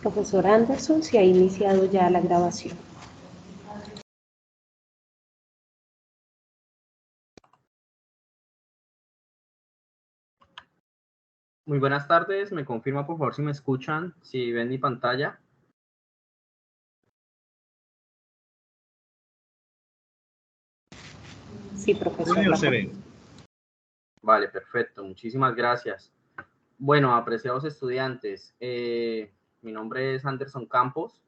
Profesor Anderson, se ha iniciado ya la grabación. Muy buenas tardes, me confirma por favor si me escuchan, si ven mi pantalla. Sí, profesor. Sí, se ve. Vale, perfecto, muchísimas gracias. Bueno, apreciados estudiantes, mi nombre es Anderson Campos,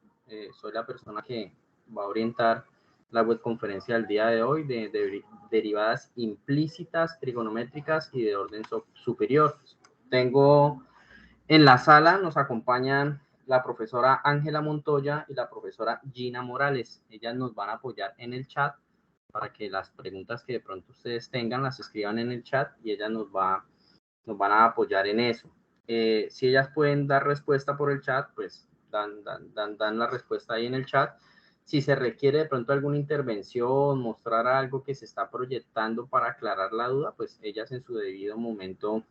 soy la persona que va a orientar la webconferencia del día de hoy de derivadas implícitas, trigonométricas y de orden superior. Tengo en la sala, nos acompañan la profesora Ángela Montoya y la profesora Gina Morales. Ellas nos van a apoyar en el chat para que las preguntas que de pronto ustedes tengan las escriban en el chat y ellas nos van a apoyar en eso. Si ellas pueden dar respuesta por el chat, pues dan la respuesta ahí en el chat. Si se requiere de pronto alguna intervención, mostrar algo que se está proyectando para aclarar la duda, pues ellas en su debido momento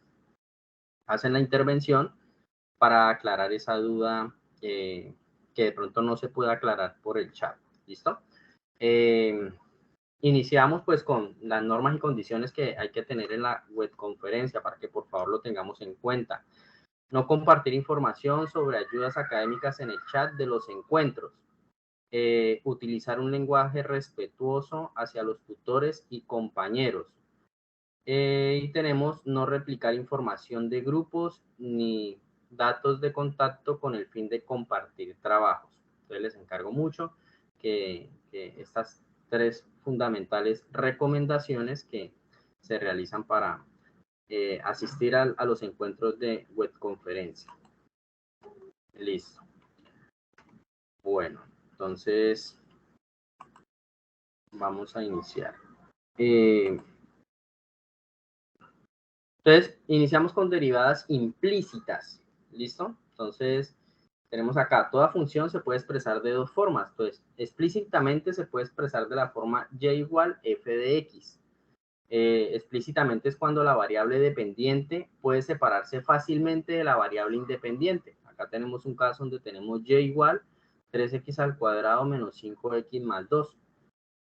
hacen la intervención para aclarar esa duda que de pronto no se puede aclarar por el chat. ¿Listo? Iniciamos pues con las normas y condiciones que hay que tener en la webconferencia para que por favor lo tengamos en cuenta. No compartir información sobre ayudas académicas en el chat de los encuentros. Utilizar un lenguaje respetuoso hacia los tutores y compañeros. Y tenemos no replicar información de grupos ni datos de contacto con el fin de compartir trabajos. Entonces les encargo mucho que estas tres fundamentales recomendaciones que se realizan para asistir a los encuentros de webconferencia. Listo. Bueno, entonces vamos a iniciar. Entonces, iniciamos con derivadas implícitas. ¿Listo? Entonces, tenemos acá, toda función se puede expresar de dos formas. Entonces, explícitamente se puede expresar de la forma y igual f de x. Explícitamente es cuando la variable dependiente puede separarse fácilmente de la variable independiente. Acá tenemos un caso donde tenemos y igual 3x al cuadrado menos 5x más 2,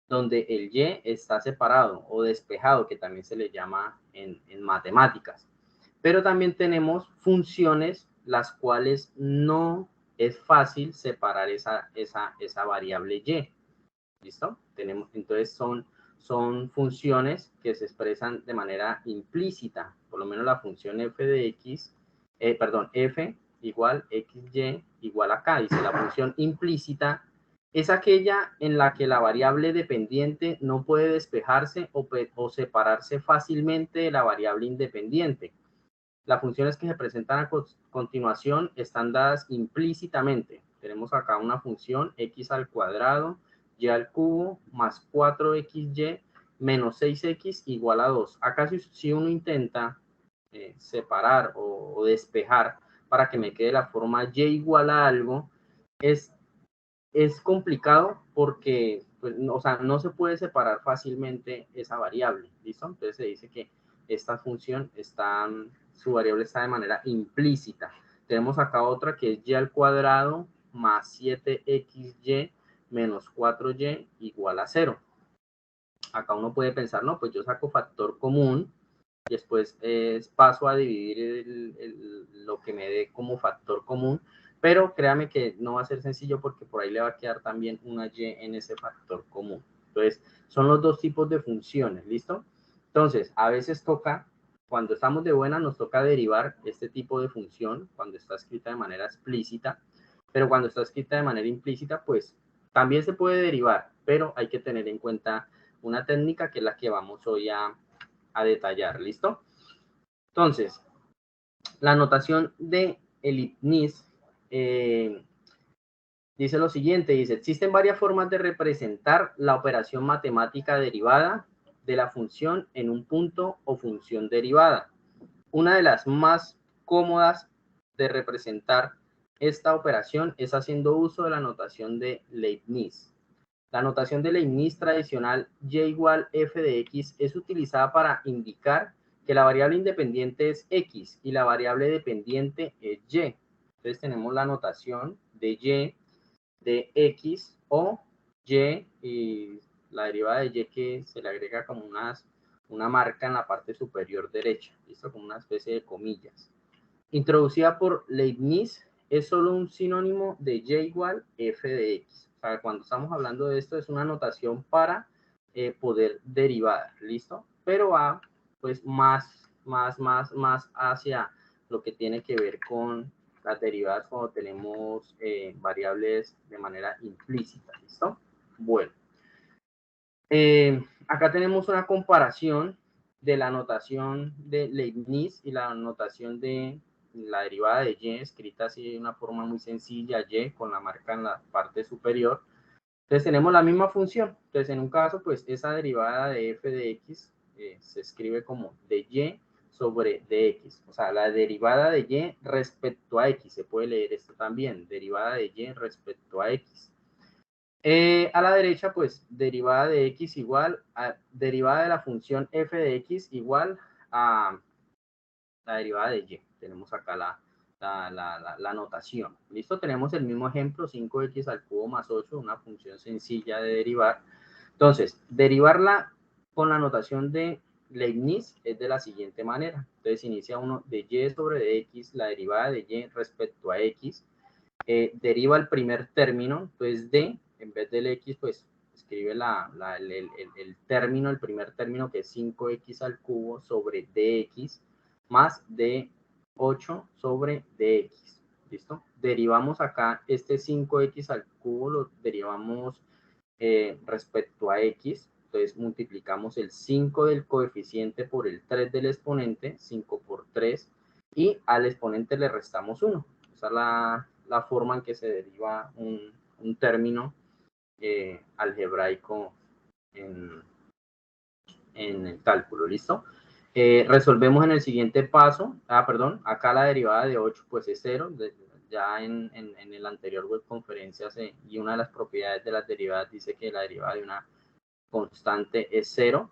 donde el y está separado o despejado, que también se le llama en matemáticas. Pero también tenemos funciones las cuales no es fácil separar esa variable y. ¿Listo? Entonces son funciones que se expresan de manera implícita, por lo menos la función f de x, f igual xy igual acá. Dice la función implícita es aquella en la que la variable dependiente no puede despejarse o separarse fácilmente de la variable independiente. Las funciones que se presentan a continuación están dadas implícitamente. Tenemos acá una función x al cuadrado y al cubo más 4xy menos 6x igual a 2. Acá si uno intenta separar o despejar para que me quede la forma y igual a algo, es complicado porque pues, o sea, no se puede separar fácilmente esa variable. ¿Listo? Entonces se dice que esta función su variable está de manera implícita. Tenemos acá otra que es y al cuadrado más 7xy menos 4y igual a 0. Acá uno puede pensar, no, pues yo saco factor común y después paso a dividir lo que me dé como factor común, pero créame que no va a ser sencillo porque por ahí le va a quedar también una y en ese factor común. Entonces, son los dos tipos de funciones, ¿listo? Entonces, a veces toca, cuando estamos de buena, nos toca derivar este tipo de función cuando está escrita de manera explícita, pero cuando está escrita de manera implícita, pues también se puede derivar, pero hay que tener en cuenta una técnica que es la que vamos hoy a detallar, ¿listo? Entonces, la notación de Leibniz dice lo siguiente, dice, existen varias formas de representar la operación matemática derivada de la función en un punto o función derivada. Una de las más cómodas de representar esta operación es haciendo uso de la notación de Leibniz. La notación de Leibniz tradicional y igual f de x es utilizada para indicar que la variable independiente es x y la variable dependiente es y. Entonces tenemos la notación de y de x o y y la derivada de y que se le agrega como una marca en la parte superior derecha, ¿listo? Como una especie de comillas. Introducida por Leibniz, es solo un sinónimo de y igual f de x. O sea, cuando estamos hablando de esto es una notación para poder derivar, ¿listo? Pero va pues más hacia lo que tiene que ver con las derivadas cuando tenemos variables de manera implícita, ¿listo? Bueno, acá tenemos una comparación de la notación de Leibniz y la notación de la derivada de y, escrita así de una forma muy sencilla, y con la marca en la parte superior. Entonces tenemos la misma función. Entonces en un caso, pues esa derivada de f de x se escribe como de y sobre dx. O sea, la derivada de y respecto a x. Se puede leer esto también. Derivada de y respecto a x. A la derecha, pues derivada de x igual a derivada de la función f de x igual a la derivada de y. Tenemos acá la notación. ¿Listo? Tenemos el mismo ejemplo, 5x al cubo más 8, una función sencilla de derivar. Entonces, derivarla con la notación de Leibniz es de la siguiente manera. Entonces, inicia uno de y sobre dx, la derivada de y respecto a x. Deriva el primer término, entonces d, en vez del x, pues escribe el término, el primer término que es 5x al cubo sobre dx más d8 sobre dx. ¿Listo? Derivamos acá este 5x al cubo, lo derivamos respecto a x. Entonces multiplicamos el 5 del coeficiente por el 3 del exponente, 5 por 3, y al exponente le restamos 1. Esa es la forma en que se deriva un término algebraico en el cálculo, ¿listo? Resolvemos en el siguiente paso, acá la derivada de 8 pues es 0, ya en el anterior web conferencia y una de las propiedades de las derivadas dice que la derivada de una constante es 0.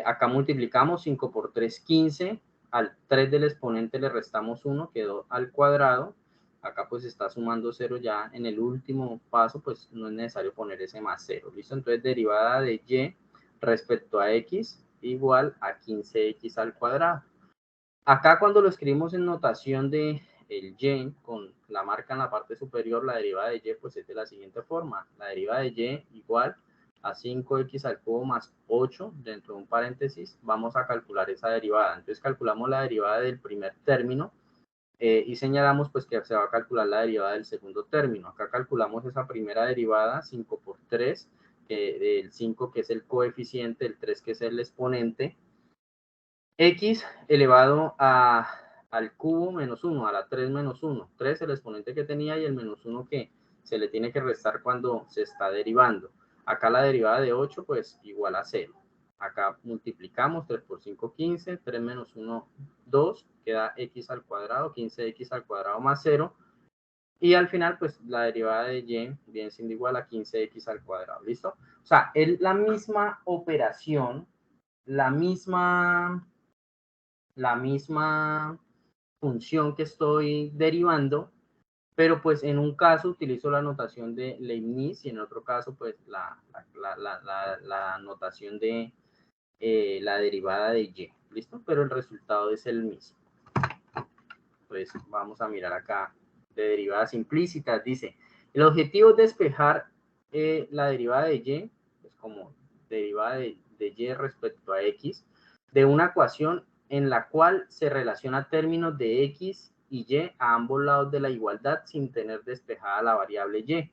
Acá multiplicamos 5 por 3, 15, al 3 del exponente le restamos 1, quedó al cuadrado. Acá pues está sumando 0 ya en el último paso, pues no es necesario poner ese más 0, ¿listo? Entonces derivada de y respecto a x igual a 15x al cuadrado. Acá cuando lo escribimos en notación de el y con la marca en la parte superior, la derivada de y pues es de la siguiente forma. La derivada de y igual a 5x al cubo más 8 dentro de un paréntesis. Vamos a calcular esa derivada. Entonces calculamos la derivada del primer término y señalamos pues que se va a calcular la derivada del segundo término. Acá calculamos esa primera derivada, 5 por 3, el 5 que es el coeficiente, el 3 que es el exponente, x elevado al cubo menos 1, a la 3 menos 1. 3 el exponente que tenía y el menos 1 que se le tiene que restar cuando se está derivando. Acá la derivada de 8 pues igual a 0. Acá multiplicamos 3 por 5, 15, 3 menos 1, 2, queda x al cuadrado, 15x al cuadrado más 0. Y al final, pues la derivada de y viene siendo igual a 15x al cuadrado, ¿listo? O sea, es la misma operación, la misma función que estoy derivando, pero pues en un caso utilizo la notación de Leibniz y en otro caso pues la notación de la derivada de y, ¿listo? Pero el resultado es el mismo. Pues vamos a mirar acá de derivadas implícitas. Dice, el objetivo es despejar la derivada de y, pues como derivada de y respecto a x, de una ecuación en la cual se relaciona términos de x y y a ambos lados de la igualdad sin tener despejada la variable y.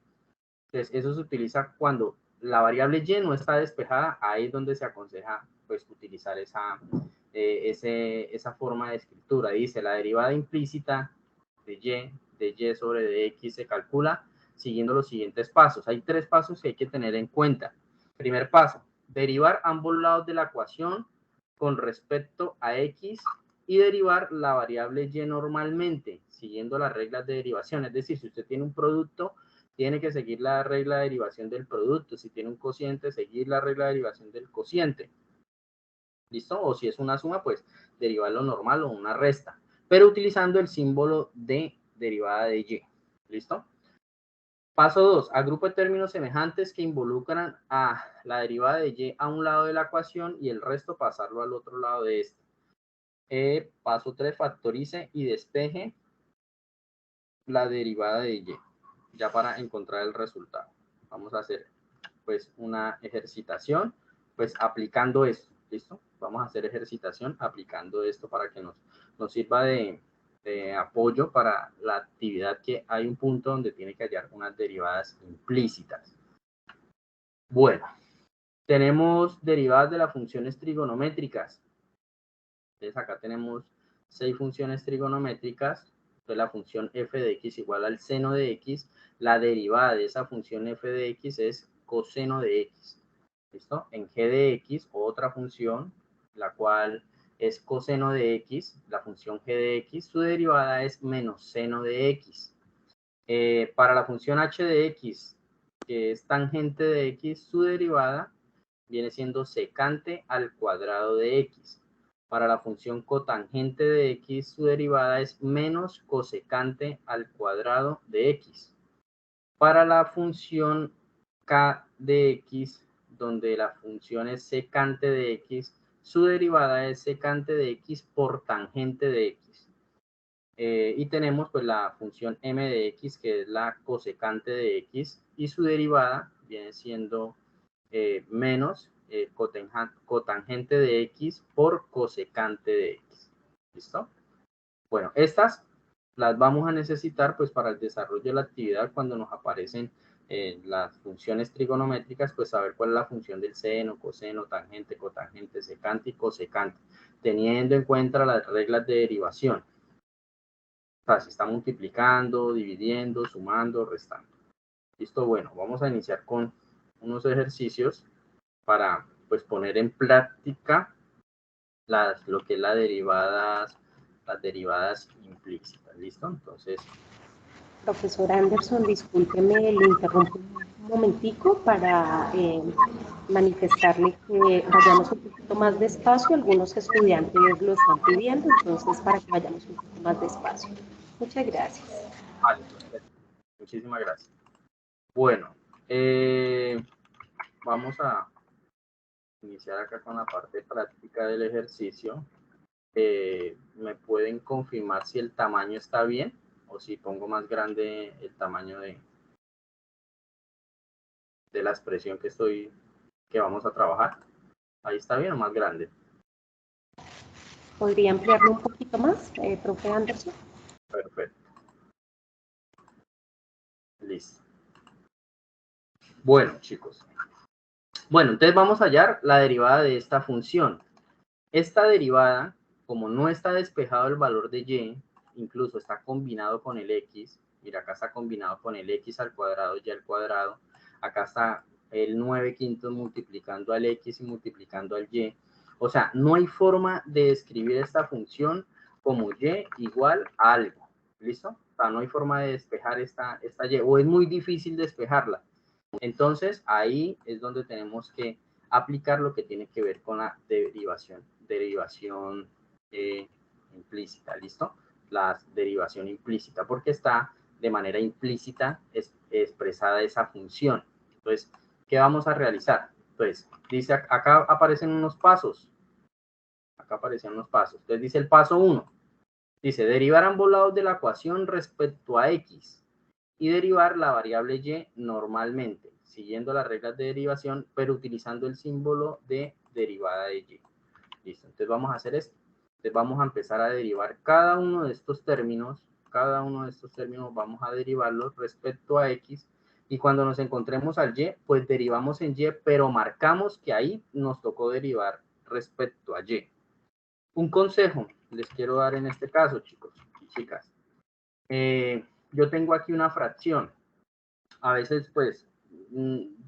Entonces, eso se utiliza cuando la variable y no está despejada, ahí es donde se aconseja pues utilizar esa forma de escritura. Dice, la derivada implícita de y sobre dx se calcula siguiendo los siguientes pasos. Hay 3 pasos que hay que tener en cuenta. Primer paso, derivar ambos lados de la ecuación con respecto a x y derivar la variable y normalmente, siguiendo las reglas de derivación. Es decir, si usted tiene un producto, tiene que seguir la regla de derivación del producto. Si tiene un cociente, seguir la regla de derivación del cociente. ¿Listo? O si es una suma, pues derivar lo normal o una resta, pero utilizando el símbolo de derivada de y. ¿Listo? Paso 2. Agrupe términos semejantes que involucran a la derivada de y a un lado de la ecuación y el resto pasarlo al otro lado de esta. Paso 3. Factorice y despeje la derivada de y, ya para encontrar el resultado. Vamos a hacer pues una ejercitación, pues aplicando esto, ¿listo? Vamos a hacer ejercitación aplicando esto para que nos sirva de apoyo para la actividad, que hay un punto donde tiene que hallar unas derivadas implícitas. Bueno, tenemos derivadas de las funciones trigonométricas. Entonces acá tenemos 6 funciones trigonométricas. Entonces la función f de x igual al seno de x. La derivada de esa función f de x es coseno de x. ¿Listo? En g de x, otra función, la cual es coseno de x, la función g de x, su derivada es menos seno de x. Para la función h de x, que es tangente de x, su derivada viene siendo secante al cuadrado de x. Para la función cotangente de x, su derivada es menos cosecante al cuadrado de x. Para la función k de x, donde la función es secante de x, su derivada es secante de x por tangente de x. Y tenemos pues la función m de x, que es la cosecante de x, y su derivada viene siendo menos cotangente de x por cosecante de x. ¿Listo? Bueno, estas las vamos a necesitar pues para el desarrollo de la actividad. Cuando nos aparecen las funciones trigonométricas, pues saber cuál es la función del seno, coseno, tangente, cotangente, secante y cosecante, teniendo en cuenta las reglas de derivación. O sea, si está multiplicando, dividiendo, sumando, restando. Listo, bueno, vamos a iniciar con unos ejercicios para pues poner en práctica lo que es las derivadas implícitas. ¿Listo? Entonces, Profesor Anderson, discúlpeme, le interrumpo un momentico para manifestarle que vayamos un poquito más despacio. Algunos estudiantes lo están pidiendo, entonces para que vayamos un poquito más despacio. Muchas gracias. vale, perfecto. Muchísimas gracias. Bueno, vamos a iniciar acá con la parte práctica del ejercicio. ¿Me pueden confirmar si el tamaño está bien o si pongo más grande el tamaño de la expresión que vamos a trabajar? ¿Ahí está bien o más grande? ¿Podría ampliarlo un poquito más, profe Anderson? Perfecto. Listo. Bueno, chicos. Bueno, entonces vamos a hallar la derivada de esta función. Esta derivada, como no está despejado el valor de y, incluso está combinado con el x. Mira, acá está combinado con el x al cuadrado, y al cuadrado. Acá está el 9 quintos multiplicando al x y multiplicando al y. O sea, no hay forma de escribir esta función como y igual a algo. ¿Listo? O sea, no hay forma de despejar esta y, o es muy difícil despejarla. Entonces, ahí es donde tenemos que aplicar lo que tiene que ver con la derivación implícita, ¿listo? La derivación implícita, porque está de manera implícita expresada esa función. Entonces, ¿qué vamos a realizar? Entonces, dice, acá aparecen unos pasos. Acá aparecen unos pasos. Entonces, dice el paso 1. Dice, derivar ambos lados de la ecuación respecto a x y derivar la variable y normalmente, siguiendo las reglas de derivación, pero utilizando el símbolo de derivada de y. Listo, entonces vamos a hacer esto. Entonces vamos a empezar a derivar cada uno de estos términos vamos a derivarlos respecto a x, y cuando nos encontremos al y, pues derivamos en y, pero marcamos que ahí nos tocó derivar respecto a y. Un consejo les quiero dar en este caso, chicos y chicas. Yo tengo aquí una fracción. A veces, pues,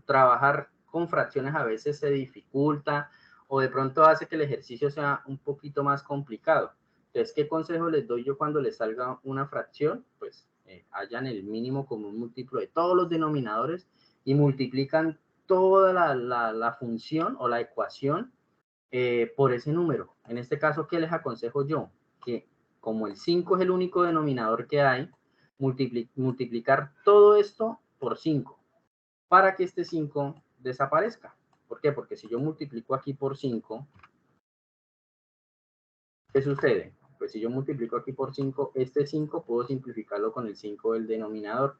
trabajar con fracciones a veces se dificulta o de pronto hace que el ejercicio sea un poquito más complicado. Entonces, ¿qué consejo les doy yo cuando les salga una fracción? Pues, hallan el mínimo común múltiplo de todos los denominadores y multiplican toda la función o la ecuación por ese número. En este caso, ¿qué les aconsejo yo? Que como el 5 es el único denominador que hay, multiplicar todo esto por 5 para que este 5 desaparezca. ¿Por qué? Porque si yo multiplico aquí por 5, ¿qué sucede? Pues si yo multiplico aquí por 5, este 5 puedo simplificarlo con el 5 del denominador.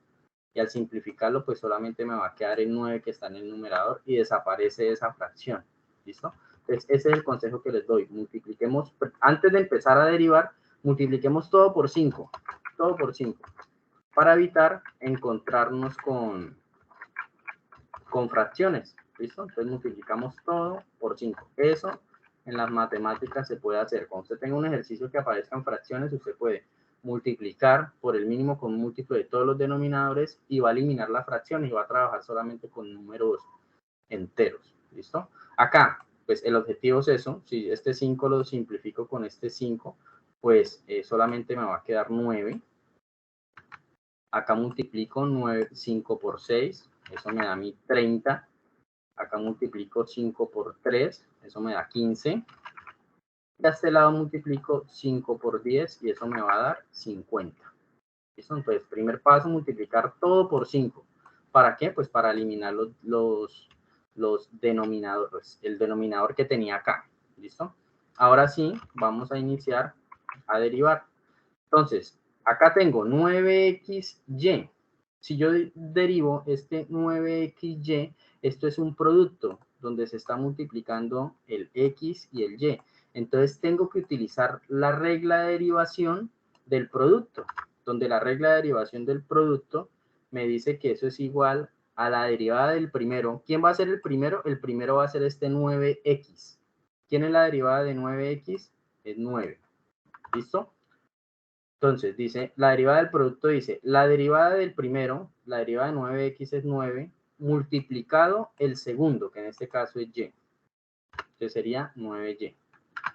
Y al simplificarlo, pues solamente me va a quedar el 9 que está en el numerador y desaparece esa fracción. ¿Listo? Entonces, ese es el consejo que les doy. Multipliquemos, antes de empezar a derivar, multipliquemos todo por 5. Todo por 5. Para evitar encontrarnos con fracciones. ¿Listo? Entonces multiplicamos todo por 5. Eso en las matemáticas se puede hacer. Cuando usted tenga un ejercicio que aparezcan fracciones, usted puede multiplicar por el mínimo con un múltiplo de todos los denominadores y va a eliminar la fracción y va a trabajar solamente con números enteros. ¿Listo? Acá, pues el objetivo es eso. Si este 5 lo simplifico con este 5, pues solamente me va a quedar 9. Acá multiplico 5 por 6, eso me da a mí 30. Acá multiplico 5 por 3, eso me da 15. Y a este lado multiplico 5 por 10 y eso me va a dar 50. ¿Listo? Entonces, primer paso, multiplicar todo por 5. ¿Para qué? Pues para eliminar los denominadores, el denominador que tenía acá. ¿Listo? Ahora sí, vamos a iniciar a derivar. Entonces, acá tengo 9xy. Si yo derivo este 9xy, esto es un producto donde se está multiplicando el x y el y. Entonces, tengo que utilizar la regla de derivación del producto, donde la regla de derivación del producto me dice que eso es igual a la derivada del primero. ¿Quién va a ser el primero? El primero va a ser este 9x. ¿Quién es la derivada de 9x? Es 9. ¿Listo? Entonces, dice, la derivada del producto dice, la derivada del primero, la derivada de 9x es 9, multiplicado el segundo, que en este caso es y. Entonces sería 9y.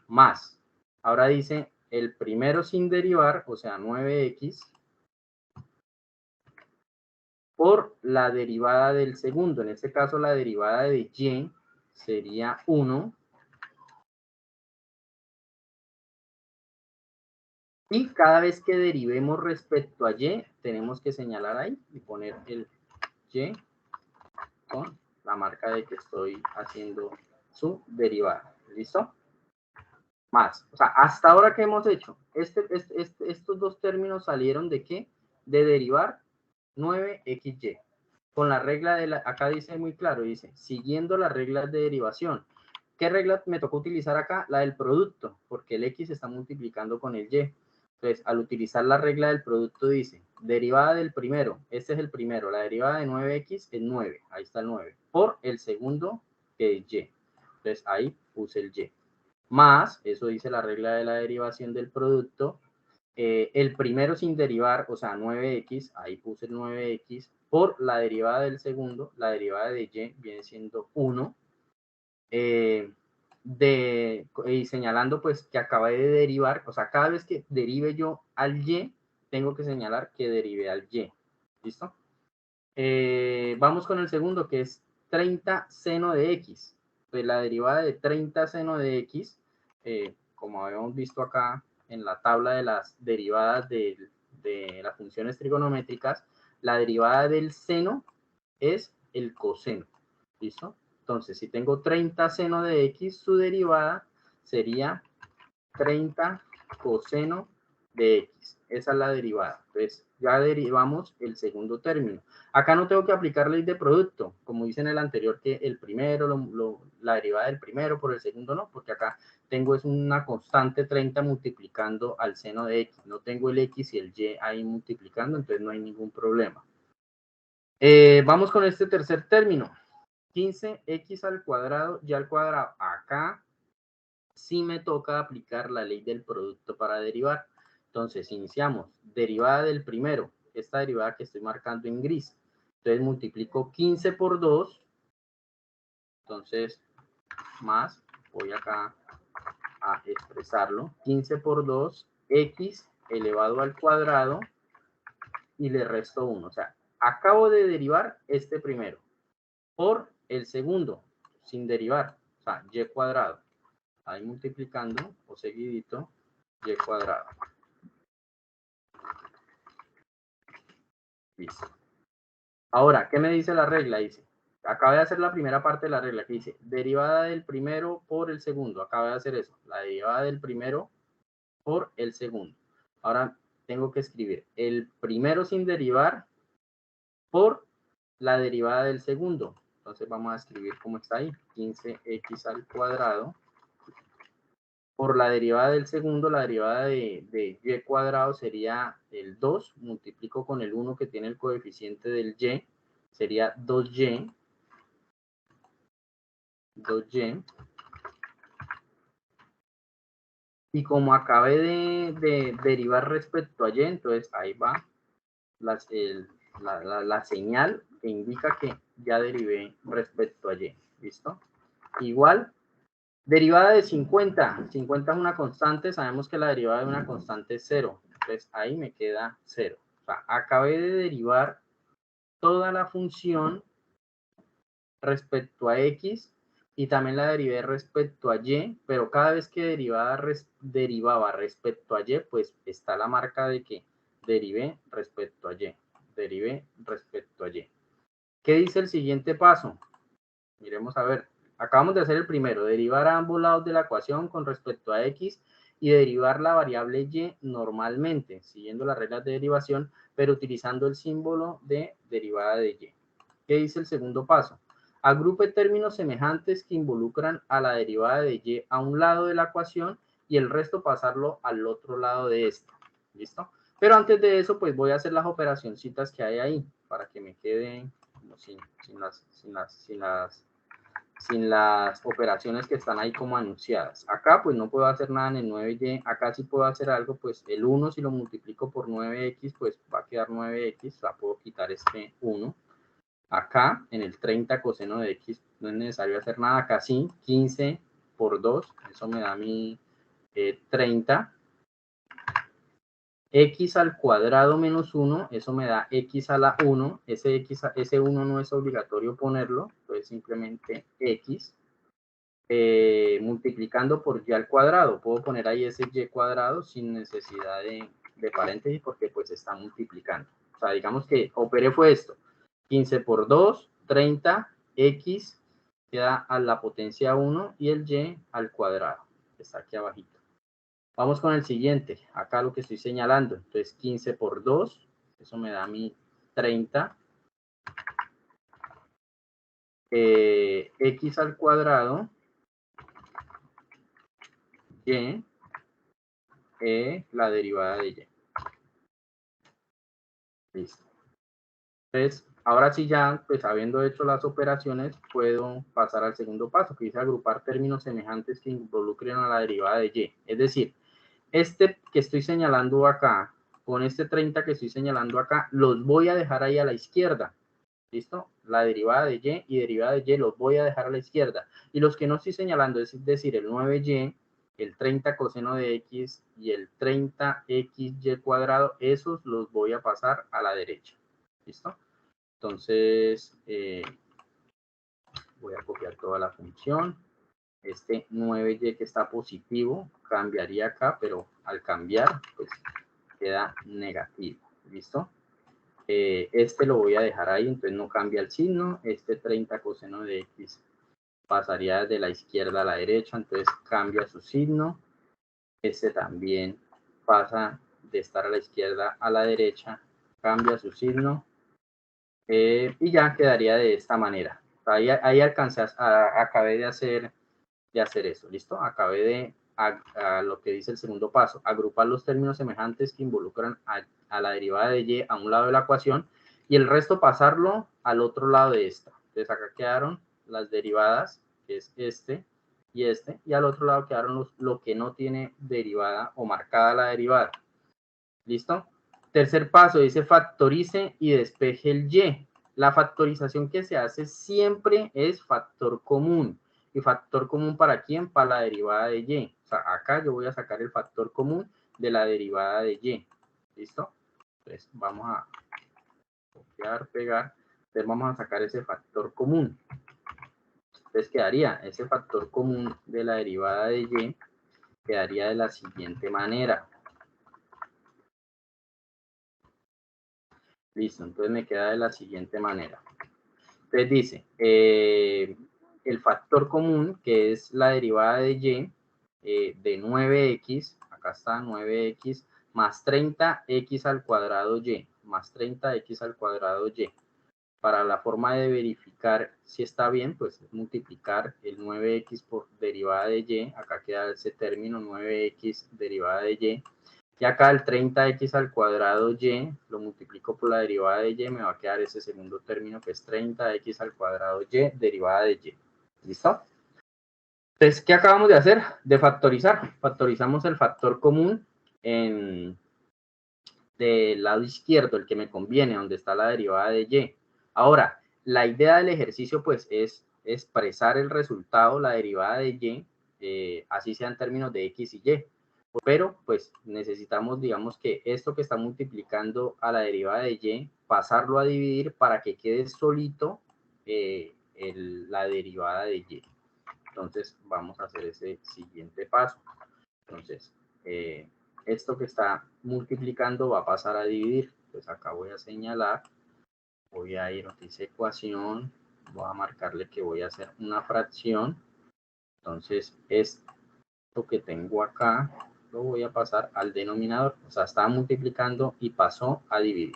Más, ahora dice, el primero sin derivar, o sea, 9x, por la derivada del segundo. En este caso, la derivada de y sería 1. Y cada vez que derivemos respecto a y, tenemos que señalar ahí y poner el y con la marca de que estoy haciendo su derivada. ¿Listo? Más. O sea, hasta ahora que hemos hecho, estos dos términos salieron de qué? De derivar 9xy. Con la regla de acá dice muy claro, dice, siguiendo las reglas de derivación. ¿Qué regla me tocó utilizar acá? La del producto, porque el x se está multiplicando con el y. Entonces, al utilizar la regla del producto dice, derivada del primero, este es el primero, la derivada de 9x es 9, ahí está el 9, por el segundo que es y. Entonces, ahí puse el y. Más, eso dice la regla de la derivación del producto, el primero sin derivar, o sea, 9x, ahí puse el 9x, por la derivada del segundo, la derivada de y viene siendo 1, y señalando pues que acabé de derivar, o sea, cada vez que derive yo al y, tengo que señalar que derive al y. ¿Listo? Vamos con el segundo, que es 30 seno de x. Pues la derivada de 30 seno de x, como habíamos visto acá en la tabla de las derivadas de las funciones trigonométricas, la derivada del seno es el coseno. ¿Listo? Entonces, si tengo 30 seno de x, su derivada sería 30 coseno de x. Esa es la derivada. Entonces, ya derivamos el segundo término. Acá no tengo que aplicar ley de producto, como dice en el anterior, que el primero, la derivada del primero por el segundo no, porque acá tengo es una constante 30 multiplicando al seno de x. No tengo el x y el y ahí multiplicando, entonces no hay ningún problema. Vamos con este tercer término. 15x al cuadrado y al cuadrado. Acá sí me toca aplicar la ley del producto para derivar. Entonces, iniciamos. Derivada del primero. Esta derivada que estoy marcando en gris. Entonces, multiplico 15 por 2. Entonces, más. Voy acá a expresarlo. 15 por 2. X elevado al cuadrado. Y le resto 1. O sea, acabo de derivar este primero. Por el segundo, sin derivar, o sea, y cuadrado. Ahí multiplicando o seguidito, y cuadrado. Listo. Ahora, ¿qué me dice la regla? Dice, acabé de hacer la primera parte de la regla, que dice derivada del primero por el segundo. Acabé de hacer eso, la derivada del primero por el segundo. Ahora tengo que escribir el primero sin derivar por la derivada del segundo. Entonces vamos a escribir como está ahí, 15x al cuadrado por la derivada del segundo. La derivada de y cuadrado sería el 2, multiplico con el 1 que tiene el coeficiente del y, sería 2y, y como acabé de derivar respecto a y, entonces ahí va la señal que indica que ya derivé respecto a y, ¿listo? Igual, derivada de 50, 50 es una constante, sabemos que la derivada de una constante es 0, entonces ahí me queda 0. O sea, acabé de derivar toda la función respecto a x y también la derivé respecto a y, pero cada vez que derivaba respecto a y, pues está la marca de que derivé respecto a y, derivé respecto a y. ¿Qué dice el siguiente paso? Miremos a ver. Acabamos de hacer el primero, derivar a ambos lados de la ecuación con respecto a x y derivar la variable y normalmente, siguiendo las reglas de derivación, pero utilizando el símbolo de derivada de y. ¿Qué dice el segundo paso? Agrupe términos semejantes que involucran a la derivada de y a un lado de la ecuación y el resto pasarlo al otro lado de esta. ¿Listo? Pero antes de eso, pues voy a hacer las operacioncitas que hay ahí para que me queden como sin las operaciones que están ahí como anunciadas. Acá pues no puedo hacer nada en el 9y, acá sí puedo hacer algo, pues el 1 si lo multiplico por 9x, pues va a quedar 9x, o sea, puedo quitar este 1. Acá en el 30 coseno de x no es necesario hacer nada, acá sí, 15 por 2, eso me da mi 30. X al cuadrado menos 1, eso me da x a la 1, ese 1 no es obligatorio ponerlo, entonces simplemente x. Multiplicando por y al cuadrado. Puedo poner ahí ese y cuadrado sin necesidad de paréntesis porque pues está multiplicando. O sea, digamos que operé fue esto. 15 por 2, 30, x queda a la potencia 1 y el y al cuadrado. Está aquí abajito. Vamos con el siguiente. Acá lo que estoy señalando. Entonces 15 por 2, eso me da mi 30. X al cuadrado y la derivada de y. Listo. Entonces, ahora sí ya, pues habiendo hecho las operaciones, puedo pasar al segundo paso, que dice agrupar términos semejantes que involucren a la derivada de y. Es decir, este que estoy señalando acá, con este 30 que estoy señalando acá, los voy a dejar ahí a la izquierda. ¿Listo? La derivada de y derivada de y los voy a dejar a la izquierda. Y los que no estoy señalando, es decir, el 9y, el 30 coseno de x y el 30xy cuadrado, esos los voy a pasar a la derecha. ¿Listo? Entonces, voy a copiar toda la función. Este 9y que está positivo cambiaría acá, pero al cambiar, pues queda negativo. ¿Listo? Este lo voy a dejar ahí, entonces no cambia el signo. Este 30 coseno de x pasaría de la izquierda a la derecha, entonces cambia su signo. Este también pasa de estar a la izquierda a la derecha, cambia su signo. Y ya quedaría de esta manera. Ahí alcancé, acabé de hacer eso, ¿listo? Acabé de a lo que dice el segundo paso, agrupar los términos semejantes que involucran a la derivada de y a un lado de la ecuación y el resto pasarlo al otro lado de esta. Entonces acá quedaron las derivadas, que es este, y al otro lado quedaron lo que no tiene derivada o marcada la derivada. ¿Listo? Tercer paso, dice factorice y despeje el y. La factorización que se hace siempre es factor común. ¿Y factor común para quién? Para la derivada de y. O sea, acá yo voy a sacar el factor común de la derivada de y. ¿Listo? Entonces, vamos a copiar, pegar. Entonces, vamos a sacar ese factor común. Entonces, quedaría ese factor común de la derivada de y, quedaría de la siguiente manera. Listo, entonces me queda de la siguiente manera. Entonces dice, el factor común, que es la derivada de y, de 9x, acá está 9x, más 30x al cuadrado y, más 30x al cuadrado y. Para la forma de verificar si está bien, pues multiplicar el 9x por derivada de y, acá queda ese término 9x derivada de y, y acá el 30x al cuadrado y, lo multiplico por la derivada de y, me va a quedar ese segundo término que es 30x al cuadrado y derivada de y. ¿Listo? Entonces, ¿qué acabamos de hacer? De factorizar. Factorizamos el factor común del lado izquierdo, el que me conviene, donde está la derivada de y. Ahora, la idea del ejercicio, pues, es expresar el resultado, la derivada de y, así sea en términos de x y y. Pero, pues, necesitamos, digamos, que esto que está multiplicando a la derivada de y, pasarlo a dividir para que quede solito la derivada de y. Entonces, vamos a hacer ese siguiente paso. Entonces, esto que está multiplicando va a pasar a dividir. Entonces, acá voy a señalar, voy a ir a esa ecuación, voy a marcarle que voy a hacer una fracción. Entonces, esto que tengo acá, lo voy a pasar al denominador. O sea, estaba multiplicando y pasó a dividir.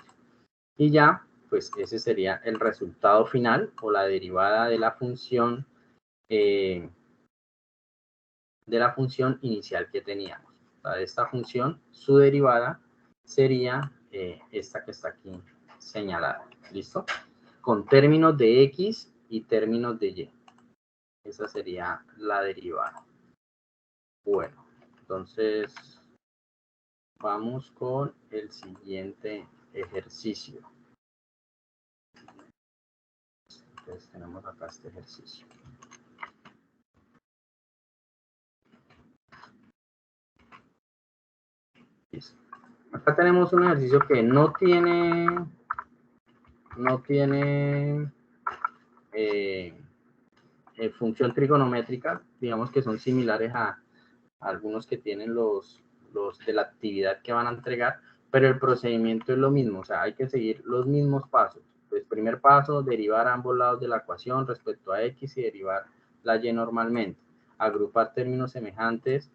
Y ya, pues ese sería el resultado final o la derivada de la función inicial que teníamos. O sea, de esta función, su derivada sería esta que está aquí señalada. ¿Listo? Con términos de x y términos de y. Esa sería la derivada. Bueno, entonces vamos con el siguiente ejercicio. Entonces tenemos acá este ejercicio. Listo. Acá tenemos un ejercicio que no tiene función trigonométrica, digamos que son similares a algunos que tienen los de la actividad que van a entregar, pero el procedimiento es lo mismo, o sea, hay que seguir los mismos pasos. Pues primer paso, derivar ambos lados de la ecuación respecto a x y derivar la y normalmente. Agrupar términos semejantes,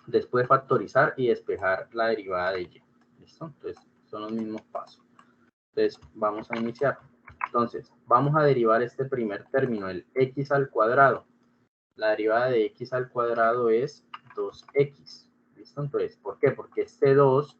después factorizar y despejar la derivada de y. ¿Listo? Entonces, son los mismos pasos. Entonces, vamos a iniciar. Entonces, vamos a derivar este primer término, el x al cuadrado. La derivada de x al cuadrado es 2x. ¿Listo? Entonces, ¿por qué? Porque este 2,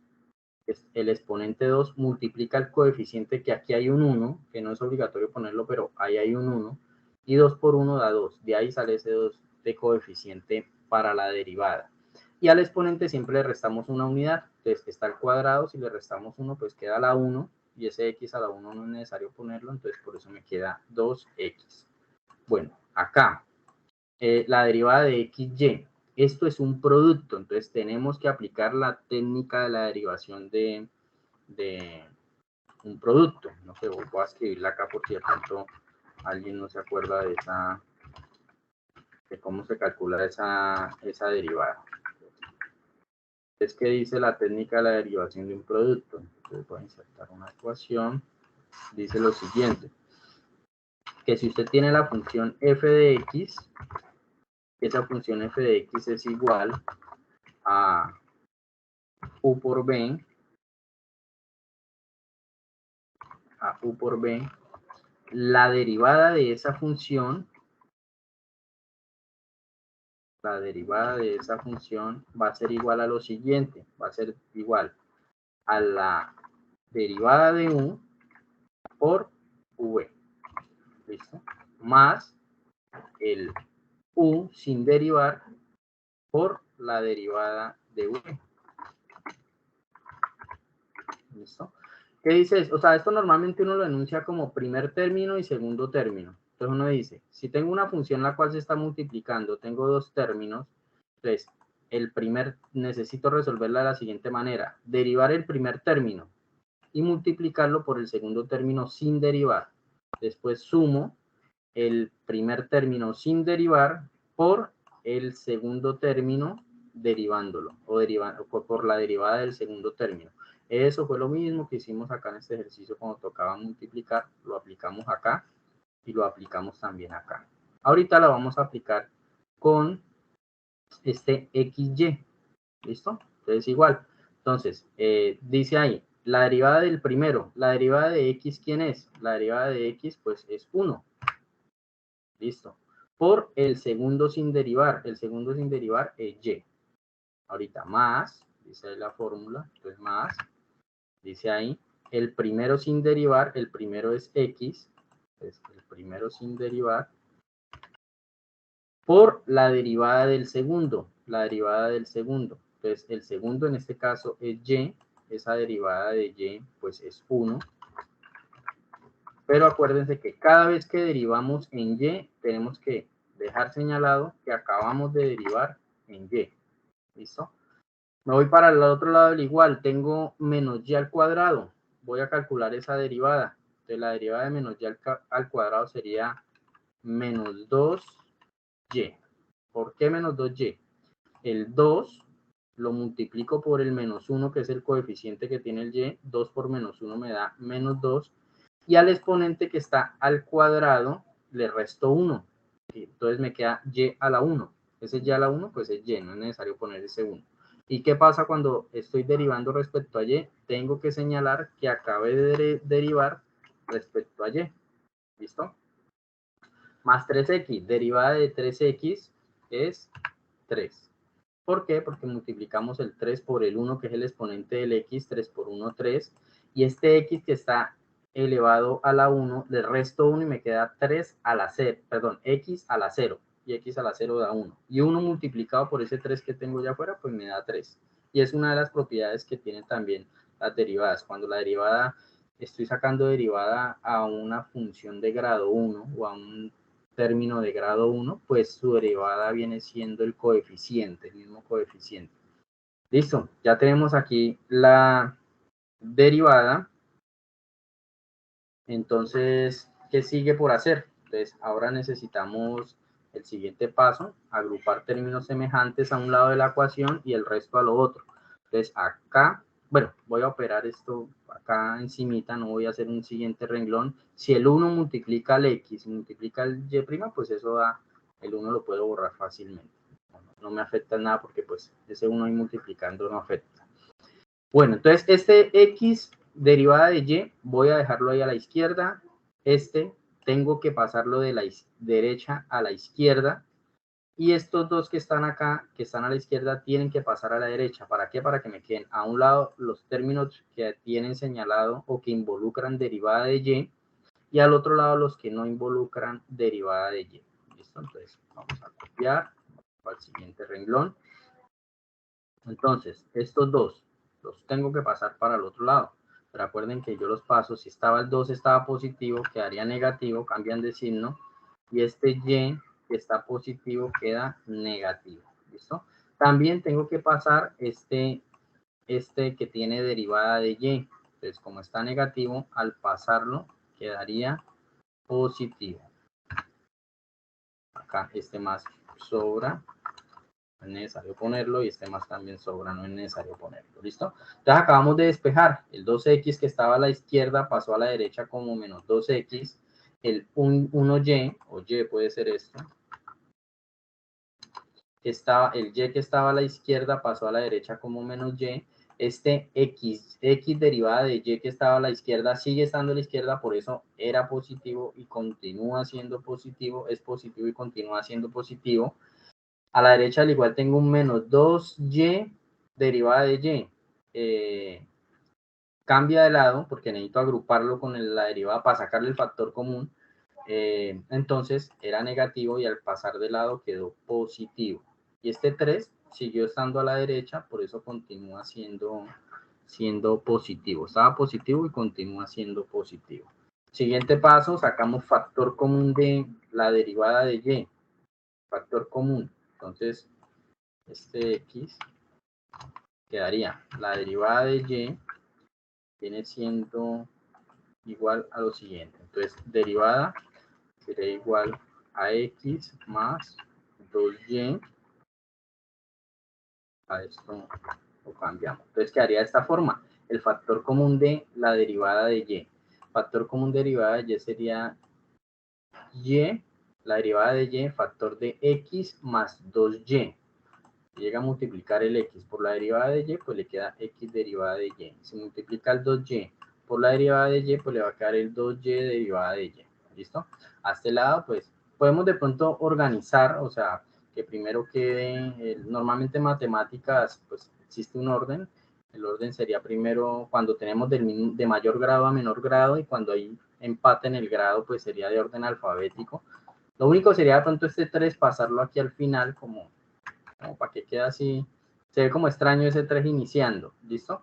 el exponente 2, multiplica el coeficiente que aquí hay un 1, que no es obligatorio ponerlo, pero ahí hay un 1, y 2 por 1 da 2. De ahí sale ese 2 de coeficiente para la derivada. Y al exponente siempre le restamos una unidad. Entonces, que está al cuadrado, si le restamos 1, pues queda la 1, y ese x a la 1 no es necesario ponerlo, entonces por eso me queda 2x. Bueno, acá la derivada de xy. Esto es un producto, entonces tenemos que aplicar la técnica de la derivación de un producto. No sé, voy a escribirla acá por si de pronto alguien no se acuerda de cómo se calcula esa derivada. Es que dice la técnica de la derivación de un producto. Entonces voy a insertar una ecuación. Dice lo siguiente, que si usted tiene la función f de x, esa función f de x es igual a u por b, la derivada de esa función, va a ser igual a lo siguiente, va a ser igual a la derivada de u por v, ¿listo? Más el u sin derivar por la derivada de v. ¿Listo? ¿Qué dices? O sea, esto normalmente uno lo enuncia como primer término y segundo término. Entonces uno dice, si tengo una función la cual se está multiplicando, tengo dos términos, entonces necesito resolverla de la siguiente manera. Derivar el primer término y multiplicarlo por el segundo término sin derivar. Después sumo el primer término sin derivar por el segundo término derivándolo, o por la derivada del segundo término. Eso fue lo mismo que hicimos acá en este ejercicio cuando tocaba multiplicar, lo aplicamos acá y lo aplicamos también acá. Ahorita la vamos a aplicar con este XY, ¿listo? Entonces igual, entonces, dice ahí, la derivada del primero, la derivada de X, ¿quién es? La derivada de X, pues es 1, listo. Por el segundo sin derivar, el segundo sin derivar es Y. Ahorita más, dice ahí la fórmula, entonces más, dice ahí, el primero sin derivar, el primero es X, entonces el primero sin derivar, por la derivada del segundo, la derivada del segundo. Entonces, el segundo en este caso es Y, esa derivada de Y pues es 1. Pero acuérdense que cada vez que derivamos en Y, tenemos que dejar señalado que acabamos de derivar en Y. ¿Listo? Me voy para el otro lado del igual, tengo menos Y al cuadrado. Voy a calcular esa derivada. Entonces, la derivada de menos Y al cuadrado sería menos 2Y. ¿Por qué menos 2Y? El 2 lo multiplico por el menos 1, que es el coeficiente que tiene el Y. 2 por menos 1 me da menos 2. Y al exponente que está al cuadrado le resto 1. Entonces me queda Y a la 1. Ese Y a la 1, pues es Y, no es necesario poner ese 1. ¿Y qué pasa cuando estoy derivando respecto a Y? Tengo que señalar que acabé de derivar respecto a Y. ¿Listo? Más 3x, derivada de 3x es 3. ¿Por qué? Porque multiplicamos el 3 por el 1, que es el exponente del x, 3 por 1, 3. Y este x que está elevado a la 1, le resto 1 y me queda 3 a la 0, perdón, x a la 0. Y x a la 0 da 1. Y 1 multiplicado por ese 3 que tengo ya afuera, pues me da 3. Y es una de las propiedades que tienen también las derivadas. Cuando la derivada, estoy sacando derivada a una función de grado 1 o a un término de grado 1, pues su derivada viene siendo el coeficiente, el mismo coeficiente. Listo, ya tenemos aquí la derivada. Entonces, ¿qué sigue por hacer? Entonces, ahora necesitamos el siguiente paso, agrupar términos semejantes a un lado de la ecuación y el resto a lo otro. Entonces, acá, bueno, voy a operar esto acá encimita, no voy a hacer un siguiente renglón. Si el 1 multiplica al X, multiplica el Y', pues eso da, el 1 lo puedo borrar fácilmente. No me afecta nada porque pues ese 1 ahí multiplicando no afecta. Bueno, entonces este X derivada de Y, voy a dejarlo ahí a la izquierda. Tengo que pasarlo de la derecha a la izquierda. Y estos dos que están acá, que están a la izquierda, tienen que pasar a la derecha. ¿Para qué? Para que me queden a un lado los términos que tienen señalado o que involucran derivada de Y, y al otro lado los que no involucran derivada de Y. ¿Listo? Entonces vamos a copiar al siguiente renglón. Entonces, estos dos los tengo que pasar para el otro lado. Pero acuerden que yo los paso, si estaba el 2 estaba positivo, quedaría negativo, cambian de signo. Y este Y que está positivo queda negativo. ¿Listo? También tengo que pasar este que tiene derivada de Y. Entonces, como está negativo, al pasarlo quedaría positivo. Acá este más sobra. No es necesario ponerlo y este más también sobra, no es necesario ponerlo, ¿listo? Entonces acabamos de despejar, el 2x que estaba a la izquierda pasó a la derecha como menos 2x, el 1y, o y puede ser esto, el y que estaba a la izquierda pasó a la derecha como menos y, este x derivada de y que estaba a la izquierda sigue estando a la izquierda, por eso era positivo y continúa siendo positivo, es positivo y continúa siendo positivo. A la derecha al igual tengo un menos 2y derivada de y. Cambia de lado porque necesito agruparlo con la derivada para sacarle el factor común. Entonces era negativo y al pasar de lado quedó positivo. Y este 3 siguió estando a la derecha, por eso continúa siendo positivo. Estaba positivo y continúa siendo positivo. Siguiente paso, sacamos factor común de la derivada de y. Factor común. Entonces, este x quedaría la derivada de y viene siendo igual a lo siguiente. Entonces, derivada sería igual a x más 2y. A esto lo cambiamos. Entonces, quedaría de esta forma. el factor común de la derivada de y. Factor común de derivada de y sería y, la derivada de y, factor de x más 2y. Llega a multiplicar el x por la derivada de y, pues le queda x derivada de y. Si multiplica el 2y por la derivada de y, pues le va a quedar el 2y derivada de y. ¿Listo? A este lado, pues, podemos de pronto organizar, o sea, que primero quede, normalmente en matemáticas, pues, existe un orden. El orden sería primero cuando tenemos de mayor grado a menor grado, y cuando hay empate en el grado, pues sería de orden alfabético. Lo único sería de pronto este 3 pasarlo aquí al final como para que quede así. Se ve como extraño ese 3 iniciando, ¿listo?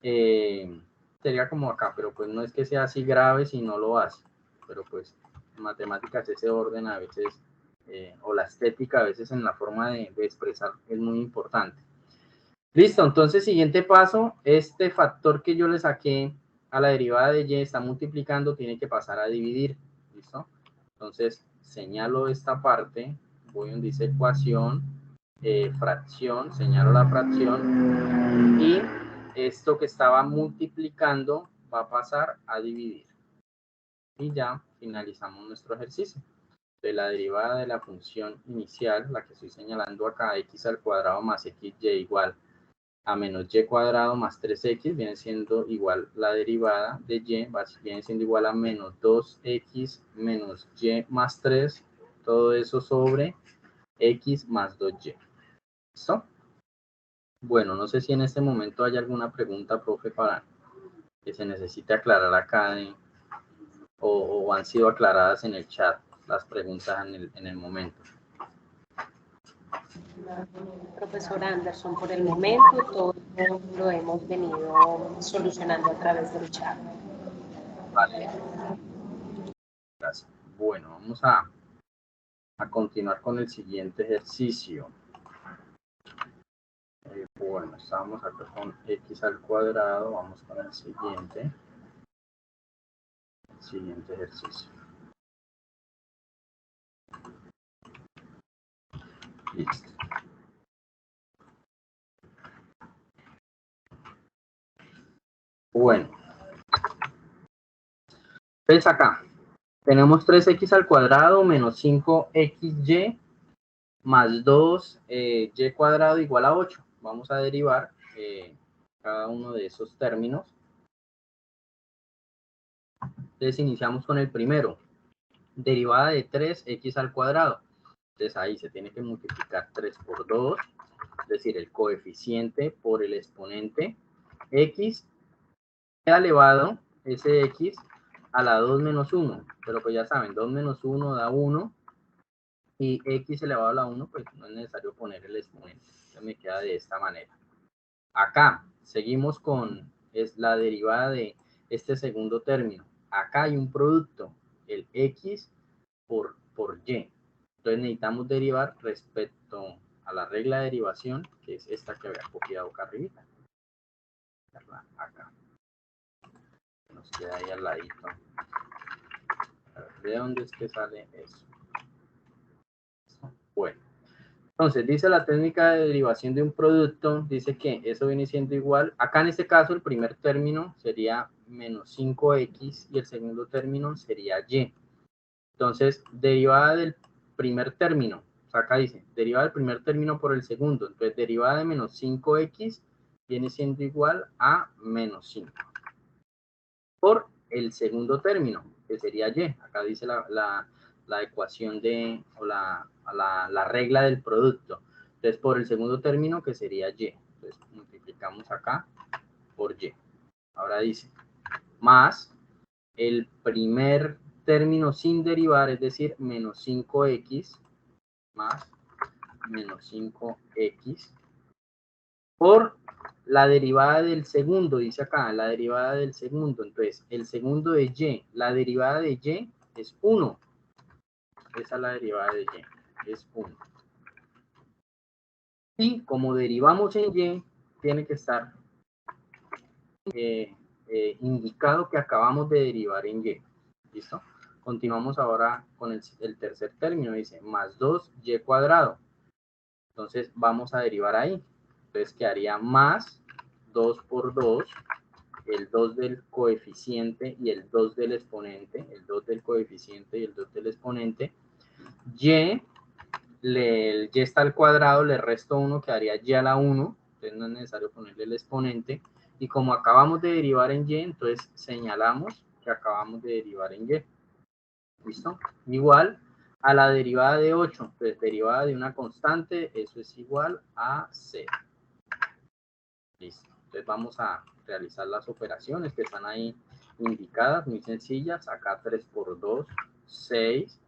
Sería como acá, pero pues no es que sea así grave si no lo hace. Pero pues en matemáticas ese orden a veces, o la estética a veces en la forma de expresar es muy importante. Listo, entonces siguiente paso, este factor que yo le saqué a la derivada de y está multiplicando, tiene que pasar a dividir, ¿listo? Entonces señalo esta parte, voy donde dice ecuación, fracción, señalo la fracción y esto que estaba multiplicando va a pasar a dividir. Y ya finalizamos nuestro ejercicio. De la derivada de la función inicial, la que estoy señalando acá, x al cuadrado más xy igual a menos y cuadrado más 3x, viene siendo igual la derivada de y, viene siendo igual a menos 2x menos y más 3, todo eso sobre x más 2y. ¿Listo? Bueno, no sé si en este momento hay alguna pregunta, profe, para que se necesite aclarar acá o han sido aclaradas en el chat las preguntas en el momento. Profesor Anderson, por el momento todo lo hemos venido solucionando a través del chat. Vale. Gracias. Bueno, vamos a continuar con el siguiente ejercicio. Bueno, estamos acá con x al cuadrado, vamos con el siguiente ejercicio. Listo. Bueno, entonces acá tenemos 3x al cuadrado menos 5xy más 2y cuadrado igual a 8. Vamos a derivar cada uno de esos términos. Entonces iniciamos con el primero. Derivada de 3x al cuadrado. Entonces ahí se tiene que multiplicar 3 por 2, es decir, el coeficiente por el exponente. X queda elevado, ese x, a la 2 menos 1. Pero pues ya saben, 2 menos 1 da 1. Y x elevado a la 1, pues no es necesario poner el exponente. Entonces me queda de esta manera. Acá seguimos con la derivada de este segundo término. Acá hay un producto, el x por y. Entonces necesitamos derivar respecto a la regla de derivación, que es esta que había copiado acá arriba. Acá. Nos queda ahí al ladito. A ver, ¿de dónde es que sale eso? Bueno. Entonces, dice la técnica de derivación de un producto, dice que eso viene siendo igual. Acá en este caso, el primer término sería menos 5x y el segundo término sería y. Entonces, derivada del primer término, o sea, acá dice, derivada del primer término por el segundo. Entonces, derivada de menos 5x viene siendo igual a menos 5. Por el segundo término, que sería y. Acá dice la ecuación de, o la regla del producto. Entonces, por el segundo término, que sería y. Entonces, multiplicamos acá por y. Ahora dice, más el primer término sin derivar, es decir, menos 5x, más menos 5x, por la derivada del segundo, dice acá, la derivada del segundo. Entonces, el segundo de y, la derivada de y es 1. Esa es la derivada de y, es 1. Y como derivamos en y, tiene que estar indicado que acabamos de derivar en y. ¿Listo? Continuamos ahora con el tercer término, dice más 2y cuadrado. Entonces vamos a derivar ahí. Entonces quedaría más 2 por 2 el 2 del coeficiente y el 2 del exponente, el 2 del coeficiente y el 2 del exponente, y, el y está al cuadrado, le resto 1, quedaría y a la 1, entonces no es necesario ponerle el exponente, y como acabamos de derivar en y, entonces señalamos que acabamos de derivar en y. ¿Listo? Igual a la derivada de 8, entonces derivada de una constante, eso es igual a 0. Listo. Entonces vamos a realizar las operaciones que están ahí indicadas, muy sencillas. Acá 3 por 2, 6.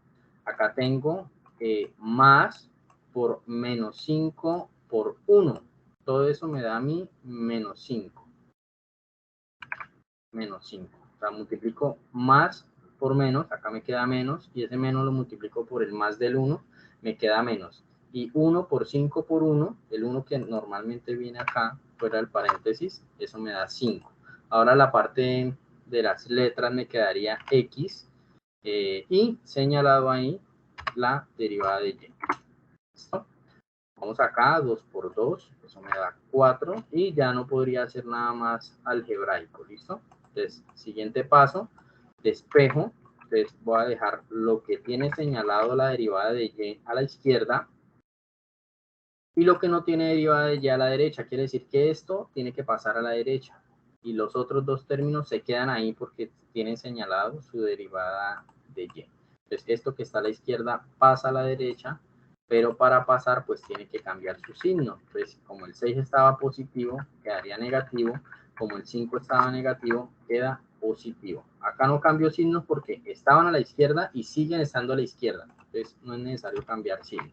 Acá tengo más por menos 5 por 1. Todo eso me da a mí menos 5. Menos 5. O sea, multiplico más por menos, acá me queda menos, y ese menos lo multiplico por el más del 1, me queda menos. Y 1 por 5 por 1, el 1 que normalmente viene acá, fuera del paréntesis, eso me da 5. Ahora la parte de las letras me quedaría x, y señalado ahí la derivada de y. ¿Listo? Vamos acá, 2 por 2, eso me da 4, y ya no podría hacer nada más algebraico, ¿listo? Entonces, siguiente paso, despejo. Entonces, voy a dejar lo que tiene señalado la derivada de y a la izquierda, y lo que no tiene derivada de y a la derecha. Quiere decir que esto tiene que pasar a la derecha, y los otros dos términos se quedan ahí porque tienen señalado su derivada de y. Entonces, esto que está a la izquierda pasa a la derecha, pero para pasar pues tiene que cambiar su signo. Entonces, como el 6 estaba positivo, quedaría negativo. Como el 5 estaba negativo, queda positivo. Acá no cambio signos porque estaban a la izquierda y siguen estando a la izquierda. Entonces, no es necesario cambiar signo.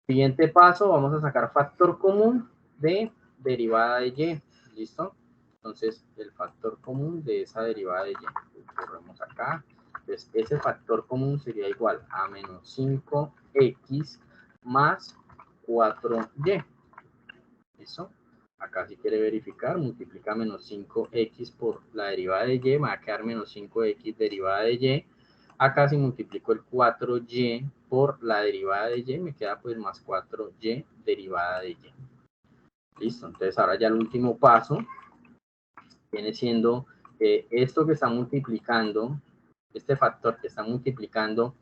Siguiente paso, vamos a sacar factor común de derivada de y. ¿Listo? Entonces, el factor común de esa derivada de y. Corremos acá. Entonces, ese factor común sería igual a menos 5x más 4y. ¿Listo? Acá si quiere verificar, multiplica menos 5x por la derivada de y, me va a quedar menos 5x derivada de y. Acá si multiplico el 4y por la derivada de y, me queda pues más 4y derivada de y. Listo, entonces ahora ya el último paso viene siendo esto que está multiplicando, este factor que está multiplicando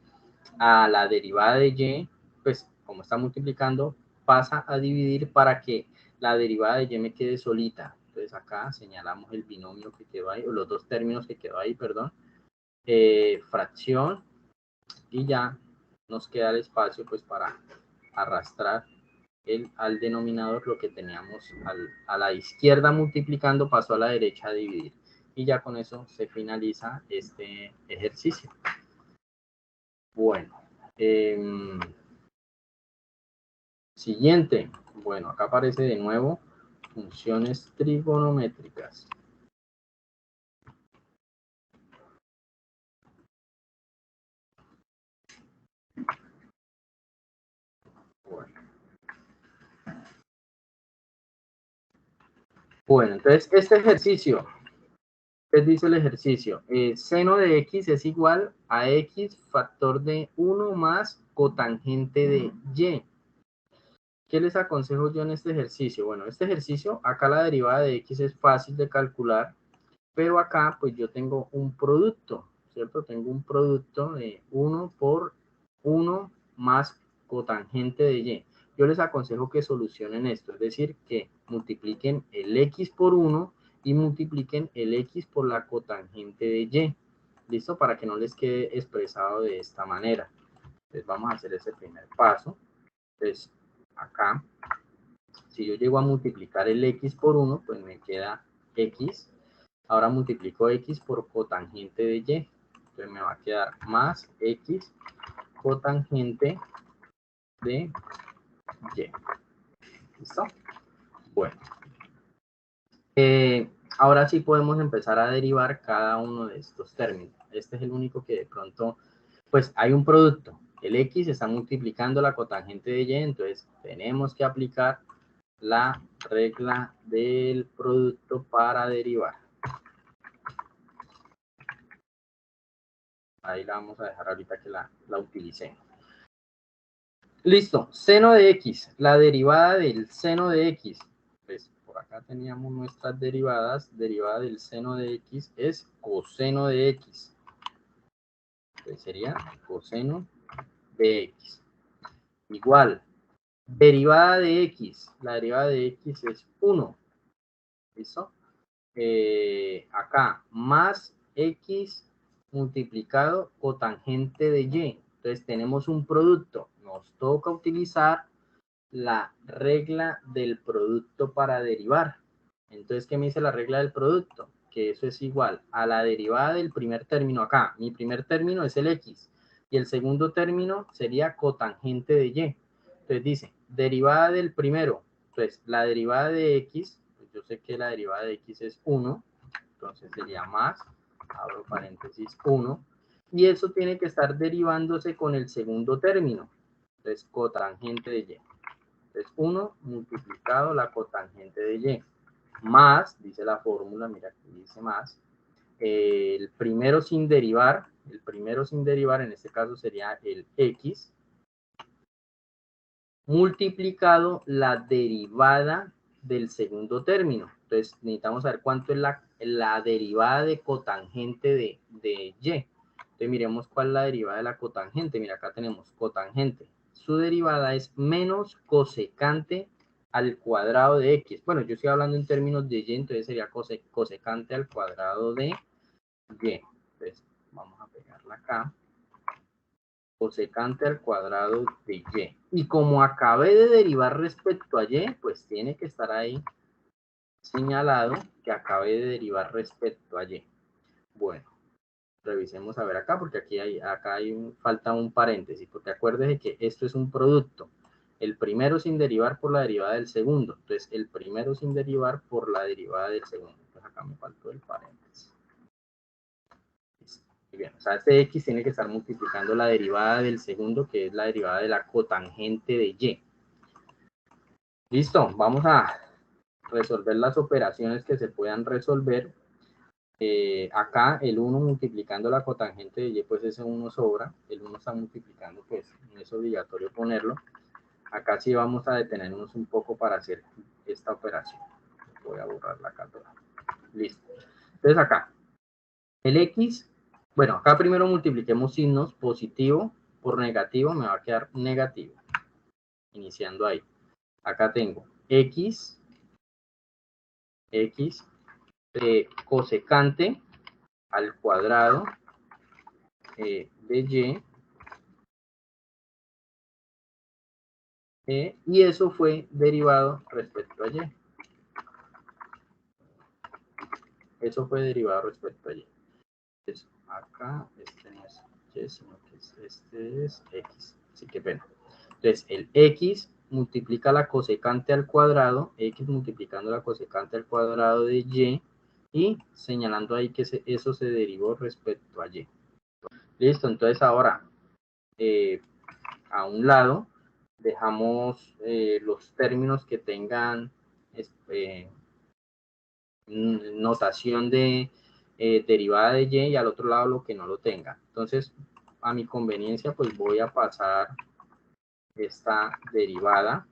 a la derivada de y, pues como está multiplicando, pasa a dividir para que la derivada de y me quede solita. Entonces acá señalamos el binomio que quedó ahí, o los dos términos que quedó ahí, perdón, fracción, y ya nos queda el espacio pues para arrastrar al denominador lo que teníamos a la izquierda multiplicando, pasó a la derecha a dividir. Y ya con eso se finaliza este ejercicio. Bueno, siguiente. Bueno, acá aparece de nuevo funciones trigonométricas. Bueno, entonces este ejercicio, ¿qué dice el ejercicio? Seno de x es igual a x factor de 1 más cotangente de y. ¿Qué les aconsejo yo en este ejercicio? Bueno, este ejercicio, acá la derivada de x es fácil de calcular, pero acá pues yo tengo un producto, ¿cierto? Tengo un producto de 1 por 1 más cotangente de y. Yo les aconsejo que solucionen esto, es decir, que multipliquen el x por 1 y multipliquen el x por la cotangente de y. ¿Listo? Para que no les quede expresado de esta manera. Entonces vamos a hacer ese primer paso. Entonces acá, si yo llego a multiplicar el x por 1, pues me queda x. Ahora multiplico x por cotangente de y. Entonces me va a quedar más x cotangente de y. ¿Listo? Bueno. Ahora sí podemos empezar a derivar cada uno de estos términos. Este es el único que de pronto, pues hay un producto. El x está multiplicando la cotangente de y, entonces tenemos que aplicar la regla del producto para derivar. Ahí la vamos a dejar ahorita que la utilicemos. Listo, seno de x, la derivada del seno de x, pues por acá teníamos nuestras derivadas. Derivada del seno de x es coseno de x. Entonces sería coseno de x. Igual, derivada de x. La derivada de x es 1. ¿Listo? Acá, más x multiplicado cotangente de y. Entonces tenemos un producto. Nos toca utilizar la regla del producto para derivar. Entonces, ¿qué me dice la regla del producto? Que eso es igual a la derivada del primer término acá. Mi primer término es el x y el segundo término sería cotangente de y. Entonces dice, derivada del primero. Entonces, la derivada de x, pues yo sé que la derivada de x es 1, entonces sería más, abro paréntesis, 1, y eso tiene que estar derivándose con el segundo término. Entonces, cotangente de y. Entonces, 1 multiplicado la cotangente de y. Más, dice la fórmula, mira aquí dice más, el primero sin derivar, en este caso sería el x, multiplicado la derivada del segundo término. Entonces, necesitamos saber cuánto es la derivada de cotangente de y. Entonces, miremos cuál es la derivada de la cotangente. Mira, acá tenemos cotangente. Su derivada es menos cosecante al cuadrado de x. Bueno, yo estoy hablando en términos de y, entonces sería cosecante al cuadrado de y. Entonces, vamos a pegarla acá. Cosecante al cuadrado de y. Y como acabé de derivar respecto a y, pues tiene que estar ahí señalado que acabé de derivar respecto a y. Bueno, revisemos a ver acá, porque acá falta un paréntesis, porque acuérdense que esto es un producto. El primero sin derivar por la derivada del segundo. Entonces, el primero sin derivar por la derivada del segundo. Entonces, acá me faltó el paréntesis. Bien, o sea, este x tiene que estar multiplicando la derivada del segundo, que es la derivada de la cotangente de y. Listo, vamos a resolver las operaciones que se puedan resolver. Acá el 1 multiplicando la cotangente de y, pues ese 1 sobra. El 1 está multiplicando, pues no es obligatorio ponerlo. Acá sí vamos a detenernos un poco para hacer esta operación. Voy a borrarla acá toda. Listo. Entonces acá, el x, bueno, acá primero multipliquemos signos, positivo por negativo, me va a quedar negativo. Iniciando ahí. Acá tengo x cosecante al cuadrado de y eso fue derivado respecto a y. Eso fue derivado respecto a y. Entonces, acá este no es y, sino que este es x. Así que bueno. Entonces, el x multiplica la cosecante al cuadrado, x multiplicando la cosecante al cuadrado de y señalando ahí que eso se derivó respecto a y. Listo, entonces ahora a un lado dejamos los términos que tengan notación de derivada de y al otro lado lo que no lo tenga. Entonces, a mi conveniencia, pues voy a pasar esta derivada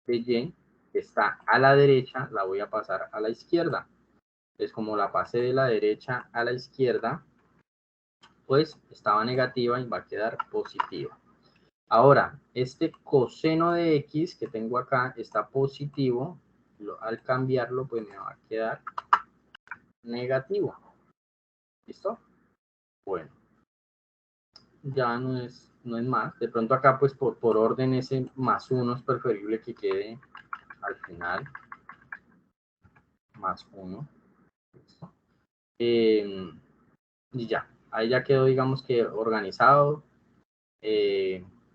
de y, que está a la derecha, la voy a pasar a la izquierda. Entonces, como la pasé de la derecha a la izquierda, pues estaba negativa y va a quedar positiva. Ahora, este coseno de x que tengo acá está positivo. Al cambiarlo, pues me va a quedar negativo. ¿Listo? Bueno, ya no es más. De pronto acá, pues por orden, ese más 1 es preferible que quede al final. Más 1. ¿Listo? Y ya, ahí ya quedó, digamos que organizado.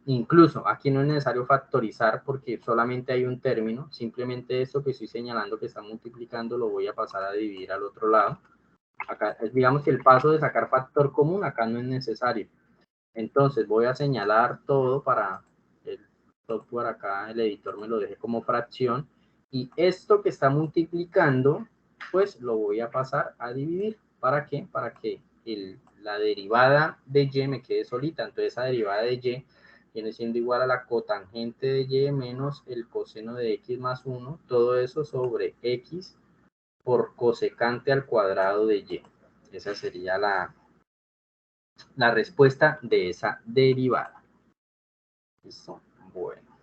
Incluso aquí no es necesario factorizar porque solamente hay un término. Simplemente esto que estoy señalando que está multiplicando lo voy a pasar a dividir al otro lado. Acá, digamos que el paso de sacar factor común acá no es necesario. Entonces voy a señalar todo para el software acá, el editor me lo deje como fracción. Y esto que está multiplicando, pues lo voy a pasar a dividir. ¿Para qué? Para que la derivada de y me quede solita. Entonces esa derivada de y viene siendo igual a la cotangente de y menos el coseno de x más 1, todo eso sobre x por cosecante al cuadrado de y. Esa sería la respuesta de esa derivada. ¿Listo? Bueno.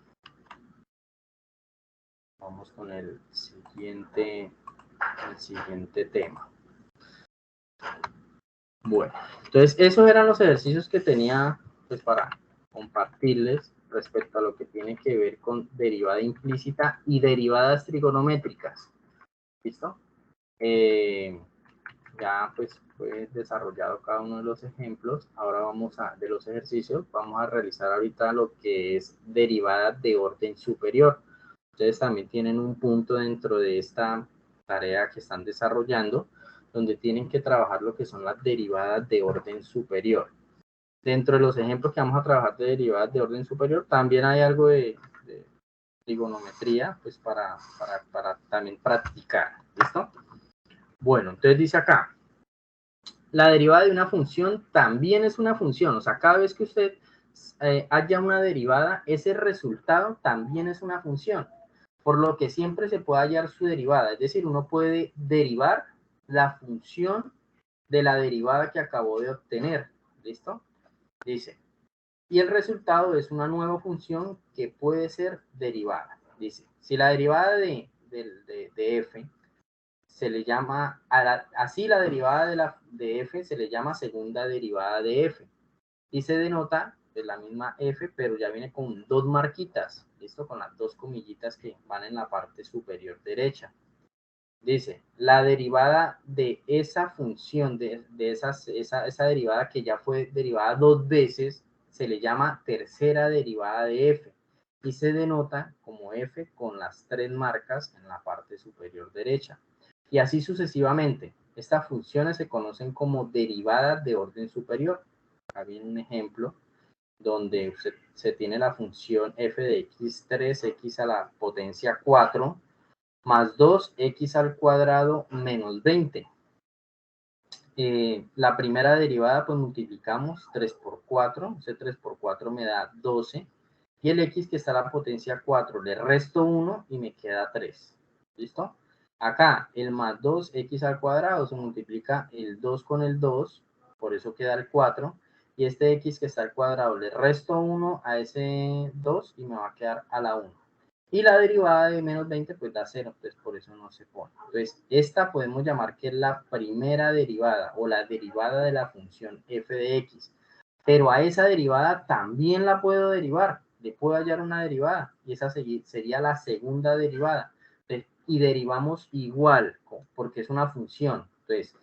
Vamos con el siguiente tema. Bueno, entonces esos eran los ejercicios que tenía pues para compartirles respecto a lo que tiene que ver con derivada implícita y derivadas trigonométricas. ¿Listo? Ya pues fue desarrollado cada uno de los ejemplos. Ahora de los ejercicios, vamos a realizar ahorita lo que es derivadas de orden superior. Ustedes también tienen un punto dentro de esta tarea que están desarrollando, donde tienen que trabajar lo que son las derivadas de orden superior. Dentro de los ejemplos que vamos a trabajar de derivadas de orden superior, también hay algo de trigonometría, pues para también practicar. ¿Listo? Bueno, entonces dice acá, la derivada de una función también es una función. O sea, cada vez que usted haya una derivada, ese resultado también es una función. Por lo que siempre se puede hallar su derivada. Es decir, uno puede derivar la función de la derivada que acabó de obtener. ¿Listo? Dice, y el resultado es una nueva función que puede ser derivada. Dice, si la derivada de f se le llama, así la derivada de f se le llama segunda derivada de f. Y se denota de la misma f, pero ya viene con dos marquitas, ¿listo? Con las dos comillitas que van en la parte superior derecha. Dice, la derivada de esa función, esa derivada que ya fue derivada dos veces, se le llama tercera derivada de f. Y se denota como f con las tres marcas en la parte superior derecha. Y así sucesivamente. Estas funciones se conocen como derivadas de orden superior. Acá viene un ejemplo donde se tiene la función f de x3, x a la potencia 4, más 2x al cuadrado menos 20. La primera derivada, pues multiplicamos 3 por 4. Ese 3 por 4 me da 12. Y el x que está a la potencia 4, le resto 1 y me queda 3. ¿Listo? Acá, el más 2x al cuadrado se multiplica el 2 con el 2, por eso queda el 4. Y este x que está al cuadrado, le resto 1 a ese 2 y me va a quedar a la 1. Y la derivada de menos 20 pues da 0, entonces por eso no se pone. Entonces esta podemos llamar que es la primera derivada o la derivada de la función f de x. Pero a esa derivada también la puedo derivar, le puedo hallar una derivada y esa sería la segunda derivada. Entonces, y derivamos igual porque es una función. Entonces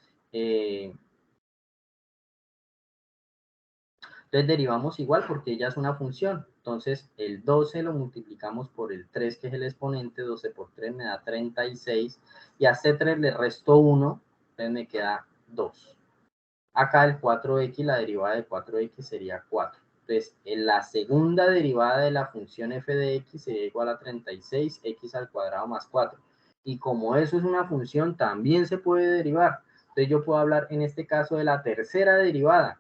derivamos igual porque ella es una función. Entonces, el 12 lo multiplicamos por el 3, que es el exponente. 12 por 3 me da 36. Y a este 3 le resto 1, entonces me queda 2. Acá el 4x, la derivada de 4x sería 4. Entonces, en la segunda derivada de la función f de x sería igual a 36, x al cuadrado más 4. Y como eso es una función, también se puede derivar. Entonces, yo puedo hablar en este caso de la tercera derivada.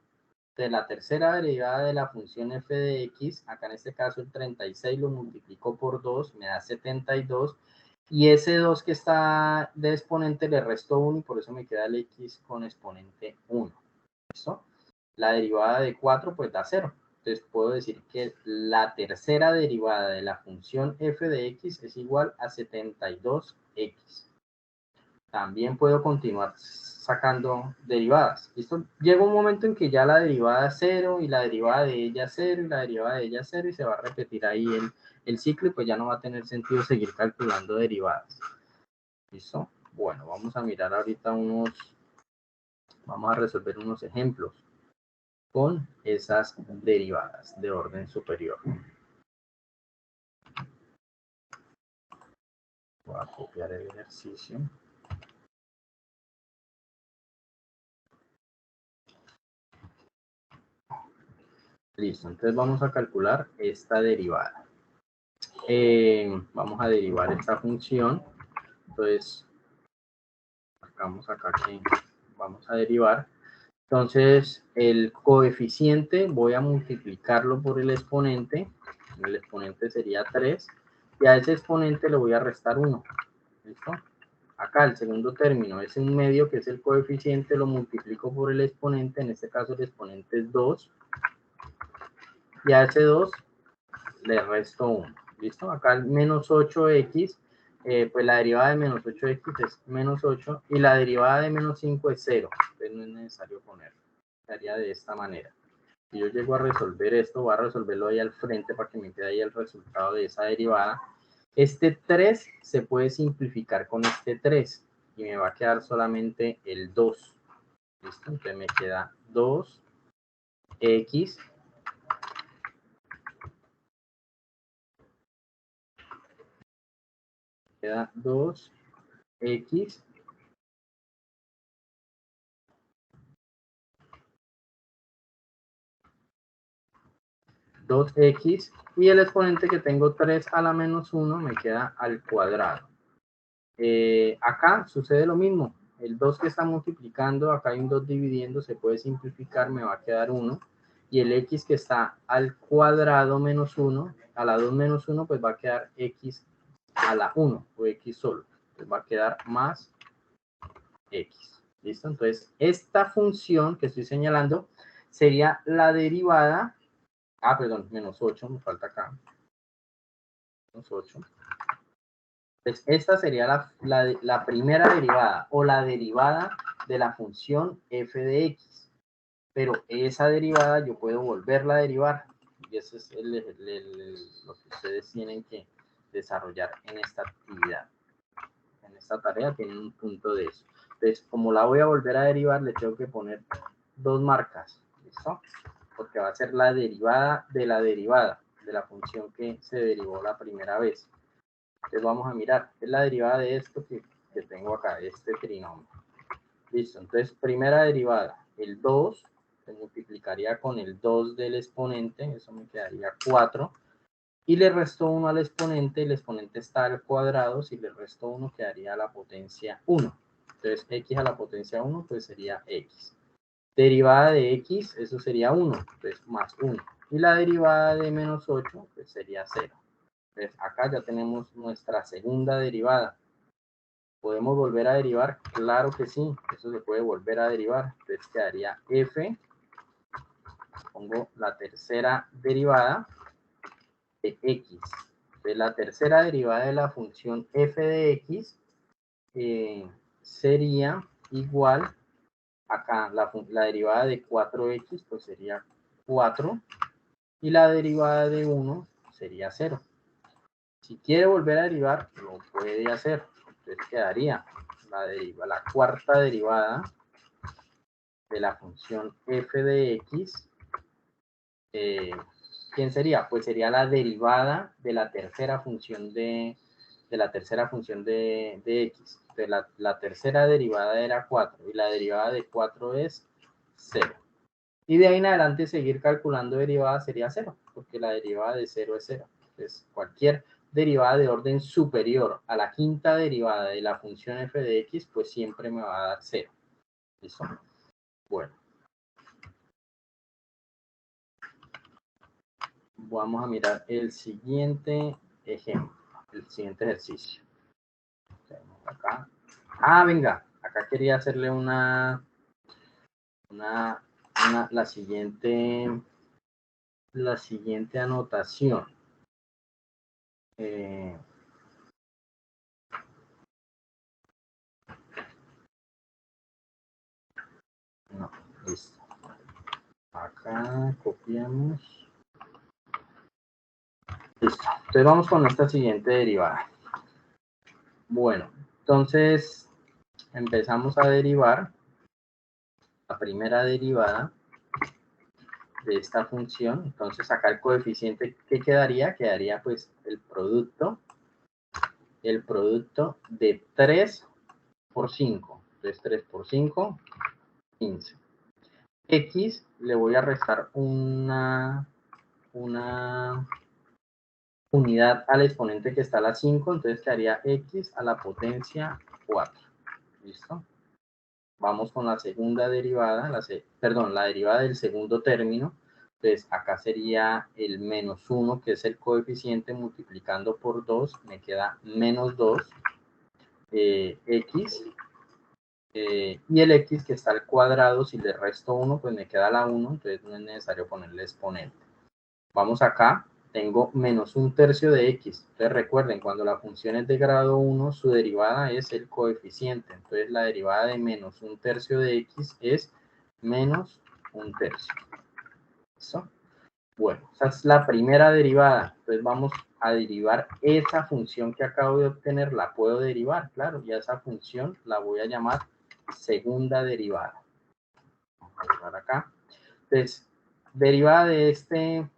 De la tercera derivada de la función f de x, acá en este caso el 36 lo multiplico por 2, me da 72, y ese 2 que está de exponente le resto 1 y por eso me queda el x con exponente 1. ¿Listo? La derivada de 4 pues da 0. Entonces puedo decir que la tercera derivada de la función f de x es igual a 72x. También puedo continuar sacando derivadas. ¿Listo? Llega un momento en que ya la derivada es 0 y la derivada de ella es 0 y la derivada de ella es 0 y se va a repetir ahí el ciclo y pues ya no va a tener sentido seguir calculando derivadas. ¿Listo? Bueno, vamos a mirar ahorita vamos a resolver unos ejemplos con esas derivadas de orden superior. Voy a copiar el ejercicio. Listo, entonces vamos a calcular esta derivada. Vamos a derivar esta función. Entonces, marcamos acá que vamos a derivar. Entonces, el coeficiente voy a multiplicarlo por el exponente sería 3, y a ese exponente le voy a restar 1, ¿listo? Acá el segundo término es un medio, que es el coeficiente, lo multiplico por el exponente, en este caso el exponente es 2, y a ese 2 le resto 1, ¿listo? Acá el menos 8x, pues la derivada de menos 8x es menos 8, y la derivada de menos 5 es 0, entonces no es necesario ponerlo, estaría de esta manera. Si yo llego a resolver esto, voy a resolverlo ahí al frente para que me quede ahí el resultado de esa derivada. Este 3 se puede simplificar con este 3 y me va a quedar solamente el 2. ¿Listo? Entonces me queda 2x queda 2x y el exponente que tengo 3 a la menos 1 me queda al cuadrado. Acá sucede lo mismo. El 2 que está multiplicando, acá hay un 2 dividiendo, se puede simplificar, me va a quedar 1. Y el x que está al cuadrado menos 1, a la 2 menos 1, pues va a quedar x a la 1 o x solo. Pues va a quedar más x. ¿Listo? Entonces, esta función que estoy señalando sería la derivada. Perdón, menos 8, me falta acá. Menos 8. Entonces, esta sería la primera derivada o la derivada de la función f de x. Pero esa derivada yo puedo volverla a derivar. Y eso es lo que ustedes tienen que desarrollar en esta actividad. En esta tarea tienen un punto de eso. Entonces, como la voy a volver a derivar, le tengo que poner 2 marcas. ¿Listo? Porque va a ser la derivada de la función que se derivó la primera vez. Entonces vamos a mirar, es la derivada de esto que tengo acá, este trinomio. Listo, entonces primera derivada, el 2 se multiplicaría con el 2 del exponente, eso me quedaría 4, y le resto 1 al exponente, el exponente está al cuadrado, si le resto 1 quedaría a la potencia 1. Entonces x a la potencia 1 pues sería x. Derivada de x, eso sería 1, entonces más 1. Y la derivada de menos 8 pues sería 0. Entonces, acá ya tenemos nuestra segunda derivada. ¿Podemos volver a derivar? Claro que sí, eso se puede volver a derivar. Entonces quedaría f, pongo la tercera derivada de x. Entonces, la tercera derivada de la función f de x sería igual, acá la derivada de 4x, pues sería 4, y la derivada de 1 sería 0. Si quiere volver a derivar, lo puede hacer. Entonces quedaría la cuarta derivada de la función f de x. ¿Quién sería? Pues sería la derivada de la tercera función de x. Entonces la tercera derivada era 4 y la derivada de 4 es 0. Y de ahí en adelante seguir calculando derivadas sería 0, porque la derivada de 0 es 0. Entonces cualquier derivada de orden superior a la quinta derivada de la función f de x, pues siempre me va a dar 0. ¿Listo? Bueno. Vamos a mirar el siguiente ejemplo, el siguiente ejercicio. Acá. Venga, acá quería hacerle la siguiente anotación. No, listo. Acá copiamos. Listo. Entonces vamos con esta siguiente derivada. Bueno, entonces empezamos a derivar la primera derivada de esta función. Entonces acá el coeficiente que quedaría pues el producto de 3 por 5. Entonces 3 por 5, 15. X le voy a restar una unidad al exponente que está a la 5, entonces quedaría x a la potencia 4. ¿Listo? vamos con la segunda derivada, la derivada del segundo término. Entonces, acá sería el menos 1, que es el coeficiente, multiplicando por 2, me queda menos 2, x, y el x que está al cuadrado, si le resto 1, pues me queda la 1, entonces no es necesario ponerle exponente. Vamos acá, tengo menos 1/3 de x. Entonces recuerden, cuando la función es de grado 1, su derivada es el coeficiente. Entonces la derivada de menos 1/3 de x es menos 1/3. ¿Listo? Bueno, esa es la primera derivada. Entonces vamos a derivar esa función que acabo de obtener. La puedo derivar, claro. Ya esa función la voy a llamar segunda derivada. Vamos a derivar acá. Entonces, derivada de este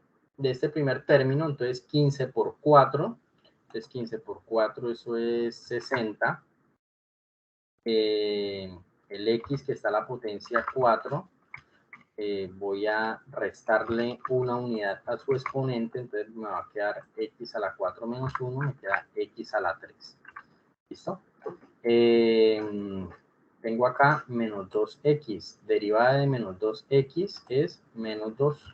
primer término, entonces 15 por 4. Entonces 15 por 4, eso es 60. El x que está a la potencia 4. Voy a restarle una unidad a su exponente, entonces me va a quedar x a la 4 menos 1, me queda x a la 3. ¿Listo? Tengo acá menos 2x. Derivada de menos 2x es menos 2.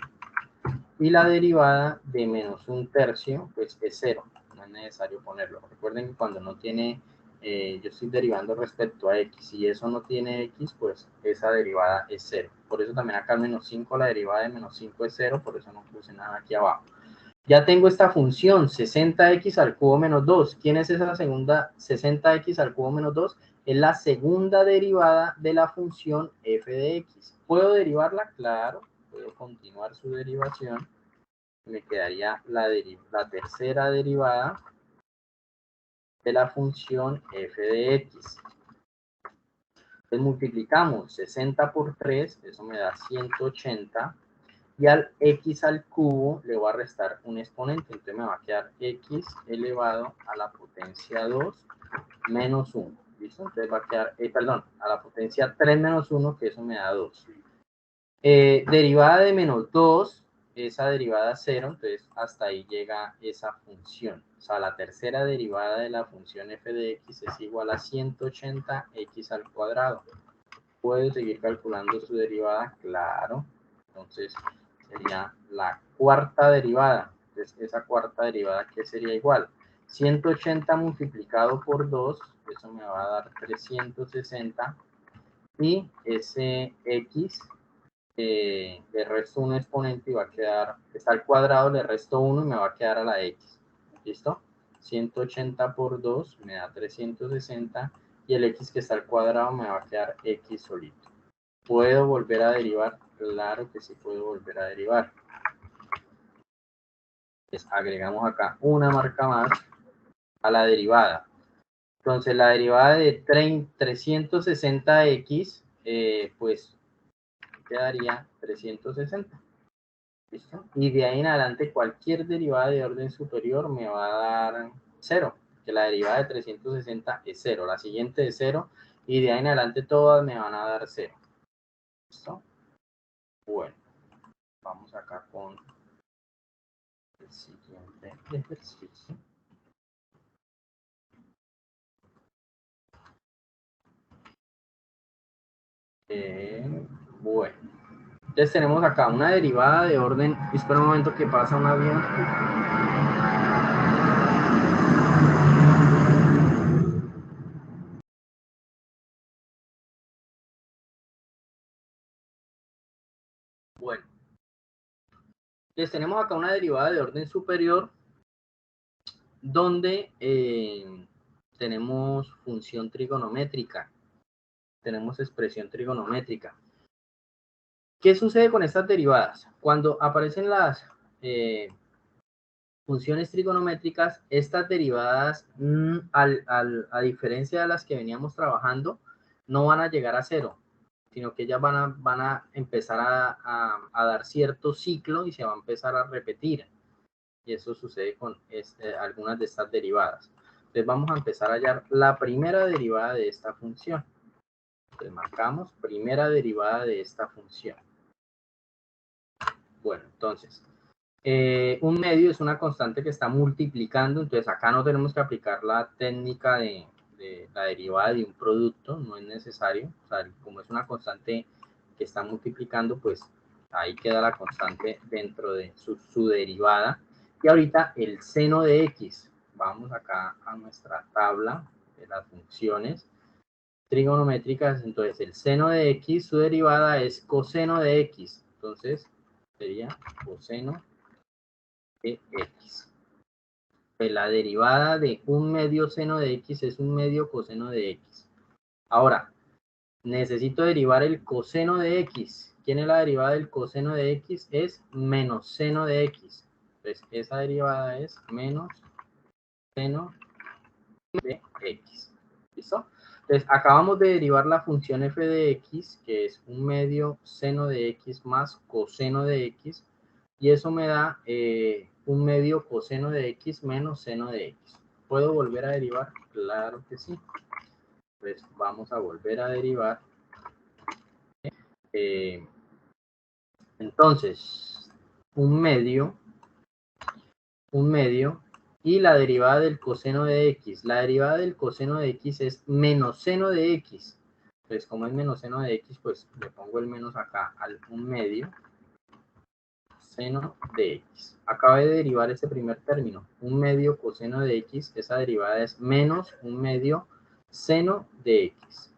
Y la derivada de menos 1/3, pues es 0. No es necesario ponerlo. Recuerden que cuando no tiene, yo estoy derivando respecto a x. Si eso no tiene x, pues esa derivada es 0. Por eso también acá el menos 5, la derivada de menos 5 es 0. Por eso no puse nada aquí abajo. Ya tengo esta función, 60x al cubo menos 2. ¿Quién es esa segunda 60x al cubo menos 2? Es la segunda derivada de la función f de x. ¿Puedo derivarla? Claro. Puedo continuar su derivación. Me quedaría la tercera derivada de la función f de x. Entonces multiplicamos 60 por 3, eso me da 180. Y al x al cubo le voy a restar un exponente. Entonces me va a quedar x elevado a la potencia 2 menos 1. ¿Listo? Entonces va a quedar, a la potencia 3 menos 1, que eso me da 2. Derivada de menos 2, esa derivada 0, entonces hasta ahí llega esa función. O sea, la tercera derivada de la función f de x es igual a 180 x al cuadrado. ¿Puedo seguir calculando su derivada? Claro. Entonces sería la cuarta derivada. Entonces esa cuarta derivada, ¿qué sería igual? 180 multiplicado por 2, eso me va a dar 360. Y ese x, le resto un exponente y va a quedar, está al cuadrado, le resto 1 y me va a quedar a la x. ¿Listo? 180 por 2 me da 360 y el x que está al cuadrado me va a quedar x solito. ¿Puedo volver a derivar? Claro que sí puedo volver a derivar. Pues agregamos acá una marca más a la derivada. Entonces la derivada de 360x, pues quedaría 360. ¿Listo? Y de ahí en adelante cualquier derivada de orden superior me va a dar 0, que la derivada de 360 es 0, la siguiente es 0 y de ahí en adelante todas me van a dar 0. ¿Listo? Bueno, vamos acá con el siguiente ejercicio. Bueno, entonces tenemos acá una derivada de orden, espera un momento que pasa un avión. Bueno, entonces tenemos acá una derivada de orden superior donde tenemos función trigonométrica, tenemos expresión trigonométrica. ¿Qué sucede con estas derivadas? Cuando aparecen las funciones trigonométricas, estas derivadas, a diferencia de las que veníamos trabajando, no van a llegar a 0, sino que ellas van a empezar a dar cierto ciclo y se va a empezar a repetir. Y eso sucede con algunas de estas derivadas. Entonces vamos a empezar a hallar la primera derivada de esta función. Entonces marcamos primera derivada de esta función. Bueno, entonces, un medio es una constante que está multiplicando, entonces acá no tenemos que aplicar la técnica de de la derivada de un producto, no es necesario, o sea, como es una constante que está multiplicando, pues ahí queda la constante dentro de su derivada. Y ahorita el seno de x, vamos acá a nuestra tabla de las funciones trigonométricas, entonces el seno de x, su derivada es coseno de x, entonces sería coseno de x. Pues la derivada de un medio seno de x es un medio coseno de x. Ahora, necesito derivar el coseno de x. ¿Quién es la derivada del coseno de x? Es menos seno de x. Entonces, esa derivada es menos seno de x. ¿Listo? Entonces, acabamos de derivar la función f de x, que es un medio seno de x más coseno de x, y eso me da un medio coseno de x menos seno de x. ¿Puedo volver a derivar? Claro que sí. Pues vamos a volver a derivar. Entonces, un medio, y la derivada del coseno de x. La derivada del coseno de x es menos seno de x. Entonces, como es menos seno de x, pues le pongo el menos acá al un medio seno de x. Acabo de derivar este primer término, un medio coseno de x. Esa derivada es menos un medio seno de x.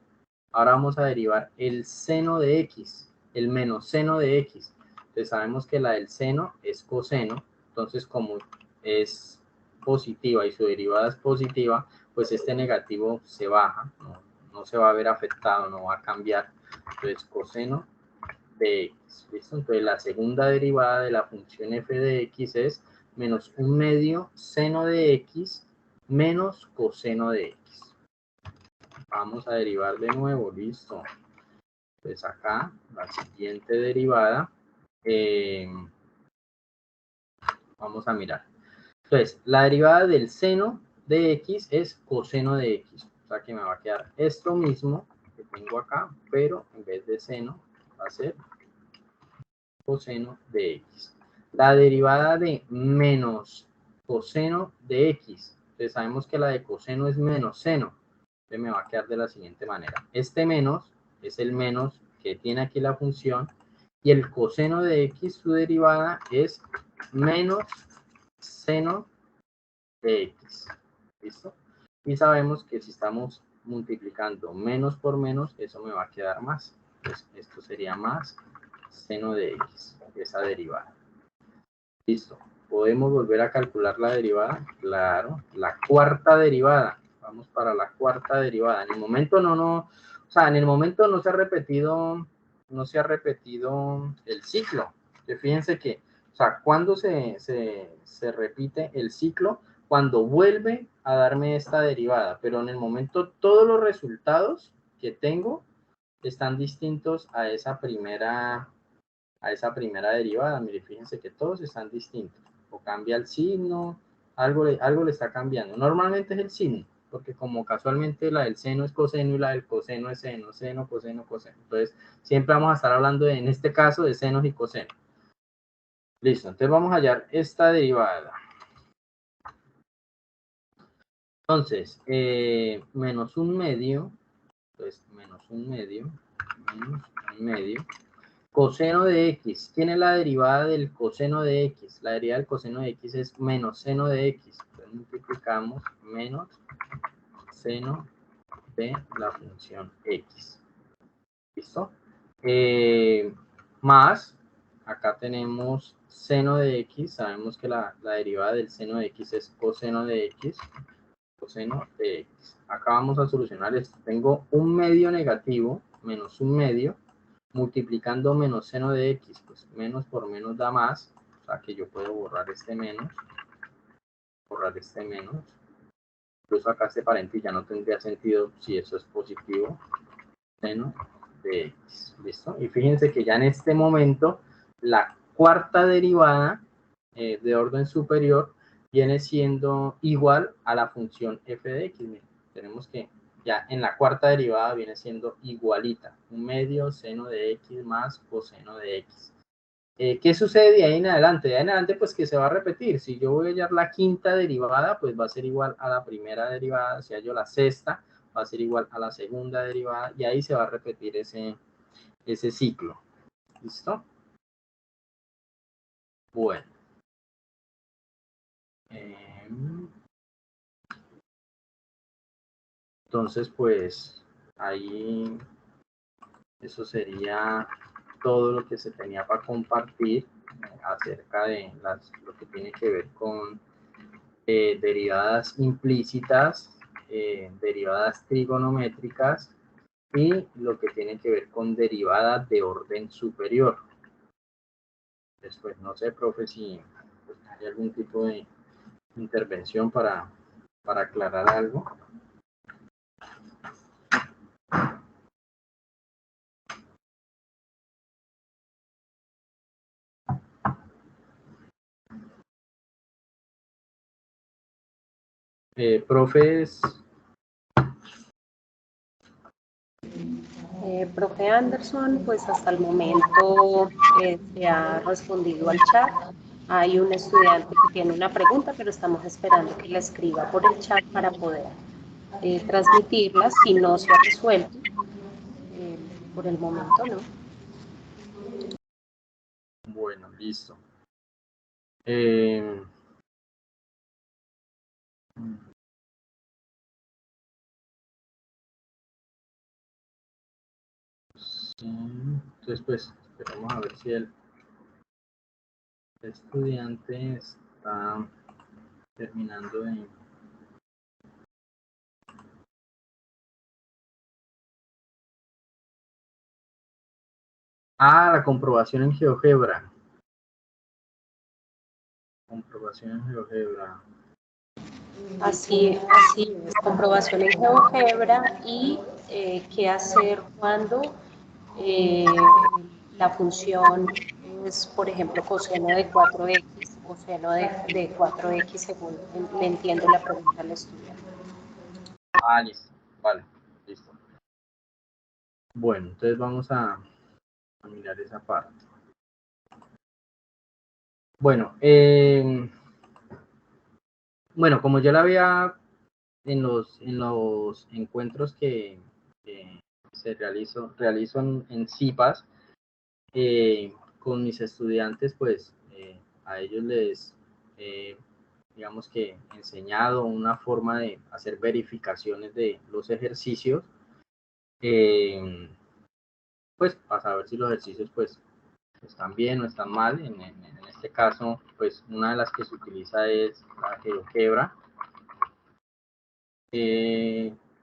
Ahora vamos a derivar el seno de x, el menos seno de x. Entonces sabemos que la del seno es coseno, entonces como es positiva y su derivada es positiva, pues este negativo se baja, no se va a ver afectado, no va a cambiar. Entonces coseno de x, ¿listo? Entonces la segunda derivada de la función f de x es menos un medio seno de x menos coseno de x. Vamos a derivar de nuevo, listo. Pues acá, la siguiente derivada, vamos a mirar. Entonces, la derivada del seno de x es coseno de x. O sea que me va a quedar esto mismo que tengo acá, pero en vez de seno va a ser coseno de x. La derivada de menos coseno de x. Entonces sabemos que la de coseno es menos seno. Entonces me va a quedar de la siguiente manera. Este menos es el menos que tiene aquí la función. Y el coseno de x, su derivada es menos seno de x. ¿Listo? Y sabemos que si estamos multiplicando menos por menos, eso me va a quedar más. Entonces esto sería más seno de x, esa derivada. Listo. ¿Podemos volver a calcular la derivada? Claro. La cuarta derivada. Vamos para la cuarta derivada. En el momento o sea, en el momento no se ha repetido el ciclo. Que fíjense que, o sea, cuando se repite el ciclo, cuando vuelve a darme esta derivada, pero en el momento todos los resultados que tengo están distintos a esa primera derivada. Mire, fíjense que todos están distintos. O cambia el signo, algo le está cambiando. Normalmente es el signo, porque como casualmente la del seno es coseno y la del coseno es seno, seno, coseno, coseno. Entonces, siempre vamos a estar hablando en este caso, de senos y cosenos. Listo, entonces vamos a hallar esta derivada. Entonces, menos un medio, pues menos un medio, coseno de x. ¿Quién es la derivada del coseno de x? La derivada del coseno de x es menos seno de x. Entonces multiplicamos menos seno de la función x. ¿Listo? Más, acá tenemos seno de x. Sabemos que la derivada del seno de x es coseno de x. Coseno de x. Acá vamos a solucionar esto. Tengo un medio negativo menos un medio multiplicando menos seno de x, pues menos por menos da más, o sea que yo puedo borrar este menos, incluso acá este paréntesis ya no tendría sentido si eso es positivo, seno de x, ¿listo? Y fíjense que ya en este momento la cuarta derivada de orden superior viene siendo igual a la función f de x. Miren, tenemos que ya en la cuarta derivada viene siendo igualita, un medio seno de x más coseno de x. ¿Qué sucede de ahí en adelante? De ahí en adelante pues que se va a repetir. Si yo voy a hallar la quinta derivada, pues va a ser igual a la primera derivada. Si hallo la sexta, va a ser igual a la segunda derivada y ahí se va a repetir ese ciclo. ¿Listo? Bueno. Entonces, pues, ahí eso sería todo lo que se tenía para compartir acerca de lo que tiene que ver con derivadas implícitas, derivadas trigonométricas y lo que tiene que ver con derivadas de orden superior. Después, no sé, profe, si pues, hay algún tipo de intervención para aclarar algo. Profes. Profe Anderson, pues hasta el momento se ha respondido al chat. Hay un estudiante que tiene una pregunta, pero estamos esperando que la escriba por el chat para poder transmitirla. Si no se ha resuelto, por el momento no. Bueno, listo. Entonces, pues, esperamos a ver si el estudiante está terminando de... Ah, la comprobación en GeoGebra. Comprobación en GeoGebra. Así es, comprobación en GeoGebra y qué hacer cuando la función es, por ejemplo, coseno de 4x o seno de 4x, según le entiendo la pregunta al estudiante. Ah, listo. Vale, listo. Bueno, entonces vamos a mirar esa parte. Bueno, bueno, como ya la había en los encuentros que se realizo en CIPAS, con mis estudiantes, pues a ellos les digamos que enseñado una forma de hacer verificaciones de los ejercicios, pues para saber si los ejercicios pues están bien o están mal. En este caso, pues una de las que se utiliza es la GeoGebra.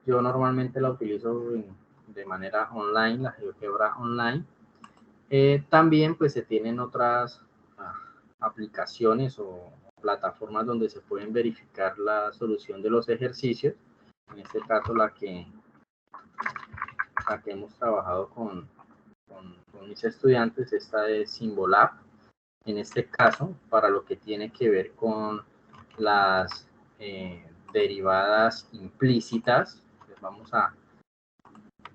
Yo normalmente la utilizo de manera online, la GeoGebra online. También pues se tienen otras aplicaciones o plataformas donde se pueden verificar la solución de los ejercicios. En este caso la que hemos trabajado con mis estudiantes, esta es Symbolab. En este caso, para lo que tiene que ver con las derivadas implícitas, pues vamos a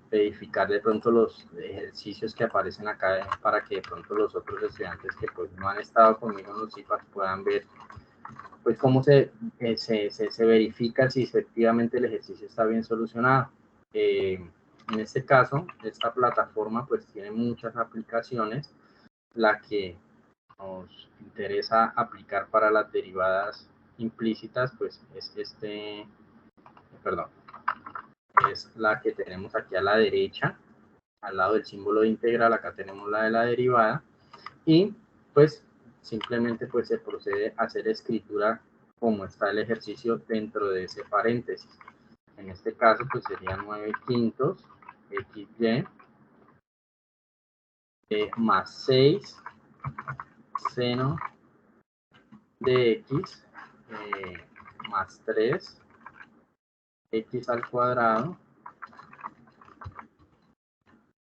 verificar de pronto los ejercicios que aparecen acá para que de pronto los otros estudiantes que pues no han estado conmigo en los CIPAS puedan ver pues cómo se verifica si efectivamente el ejercicio está bien solucionado. En este caso, esta plataforma pues tiene muchas aplicaciones. La que nos interesa aplicar para las derivadas implícitas pues es es la que tenemos aquí a la derecha, al lado del símbolo de integral. Acá tenemos la de la derivada y pues simplemente pues se procede a hacer escritura como está el ejercicio dentro de ese paréntesis. En este caso pues sería 9/5 xy más 6 seno de x más 3 x al cuadrado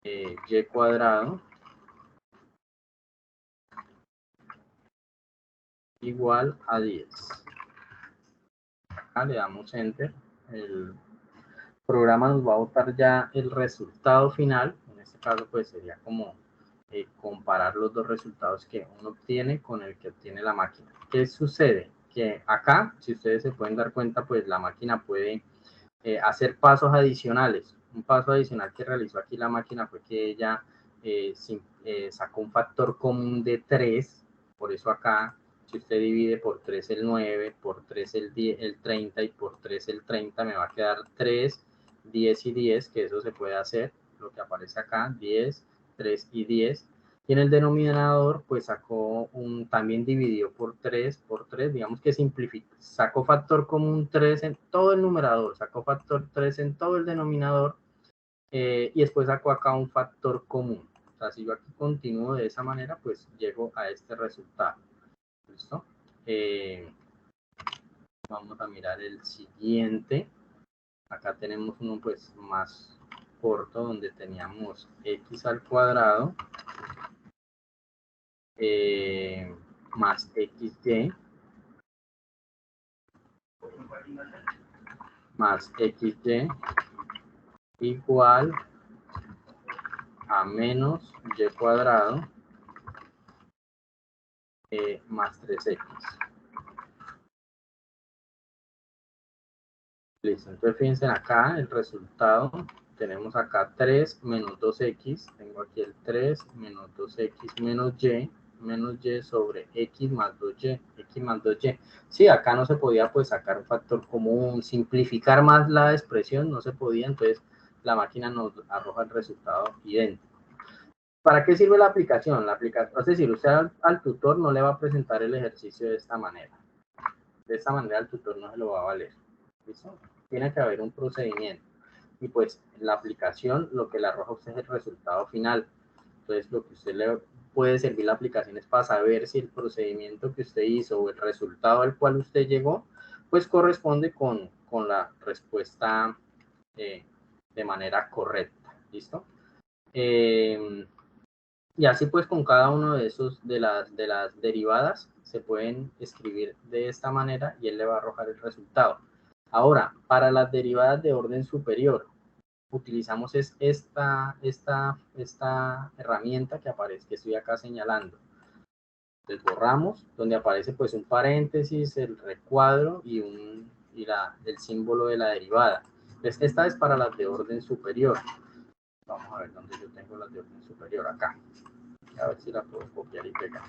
y cuadrado igual a 10. Acá le damos enter. El programa nos va a botar ya el resultado final. En este caso pues sería como comparar los dos resultados que uno obtiene con el que obtiene la máquina. ¿Qué sucede? Que acá, si ustedes se pueden dar cuenta, pues la máquina puede hacer pasos adicionales. Un paso adicional que realizó aquí la máquina fue que ella sacó un factor común de 3, por eso acá, si usted divide por 3 el 9, por 3 el 10, el 30 y por 3 el 30, me va a quedar 3, 10 y 10, que eso se puede hacer, lo que aparece acá, 10, 3 y 10. Y en el denominador, pues sacó también dividió por 3, digamos que simplificó, sacó factor común 3 en todo el numerador, sacó factor 3 en todo el denominador, y después sacó acá un factor común. O sea, si yo aquí continúo de esa manera, pues llego a este resultado. ¿Listo? Vamos a mirar el siguiente. Acá tenemos uno pues más corto, donde teníamos x al cuadrado más xy más xy igual a menos y cuadrado más 3x. Listo, entonces fíjense acá el resultado. Tenemos acá 3 menos 2x. Tengo aquí el 3 menos 2x menos y sobre x más 2y. X más 2y. Sí, acá no se podía pues sacar un factor común, simplificar más la expresión, no se podía. Entonces la máquina nos arroja el resultado idéntico. ¿Para qué sirve la aplicación? Es decir, usted al tutor no le va a presentar el ejercicio de esta manera. De esta manera el tutor no se lo va a valer. ¿Listo? Tiene que haber un procedimiento. Y pues la aplicación lo que le arroja a usted es el resultado final. Entonces lo que usted le puede servir la aplicación es para saber si el procedimiento que usted hizo o el resultado al cual usted llegó, pues corresponde con la respuesta de manera correcta. ¿Listo? Y así pues con cada uno de esos de las derivadas se pueden escribir de esta manera y él le va a arrojar el resultado. Ahora, para las derivadas de orden superior, utilizamos esta herramienta que aparece, que estoy acá señalando. Entonces borramos, donde aparece pues un paréntesis, el recuadro y el símbolo de la derivada. Entonces esta es para las de orden superior. Vamos a ver dónde yo tengo las de orden superior, acá. A ver si la puedo copiar y pegar.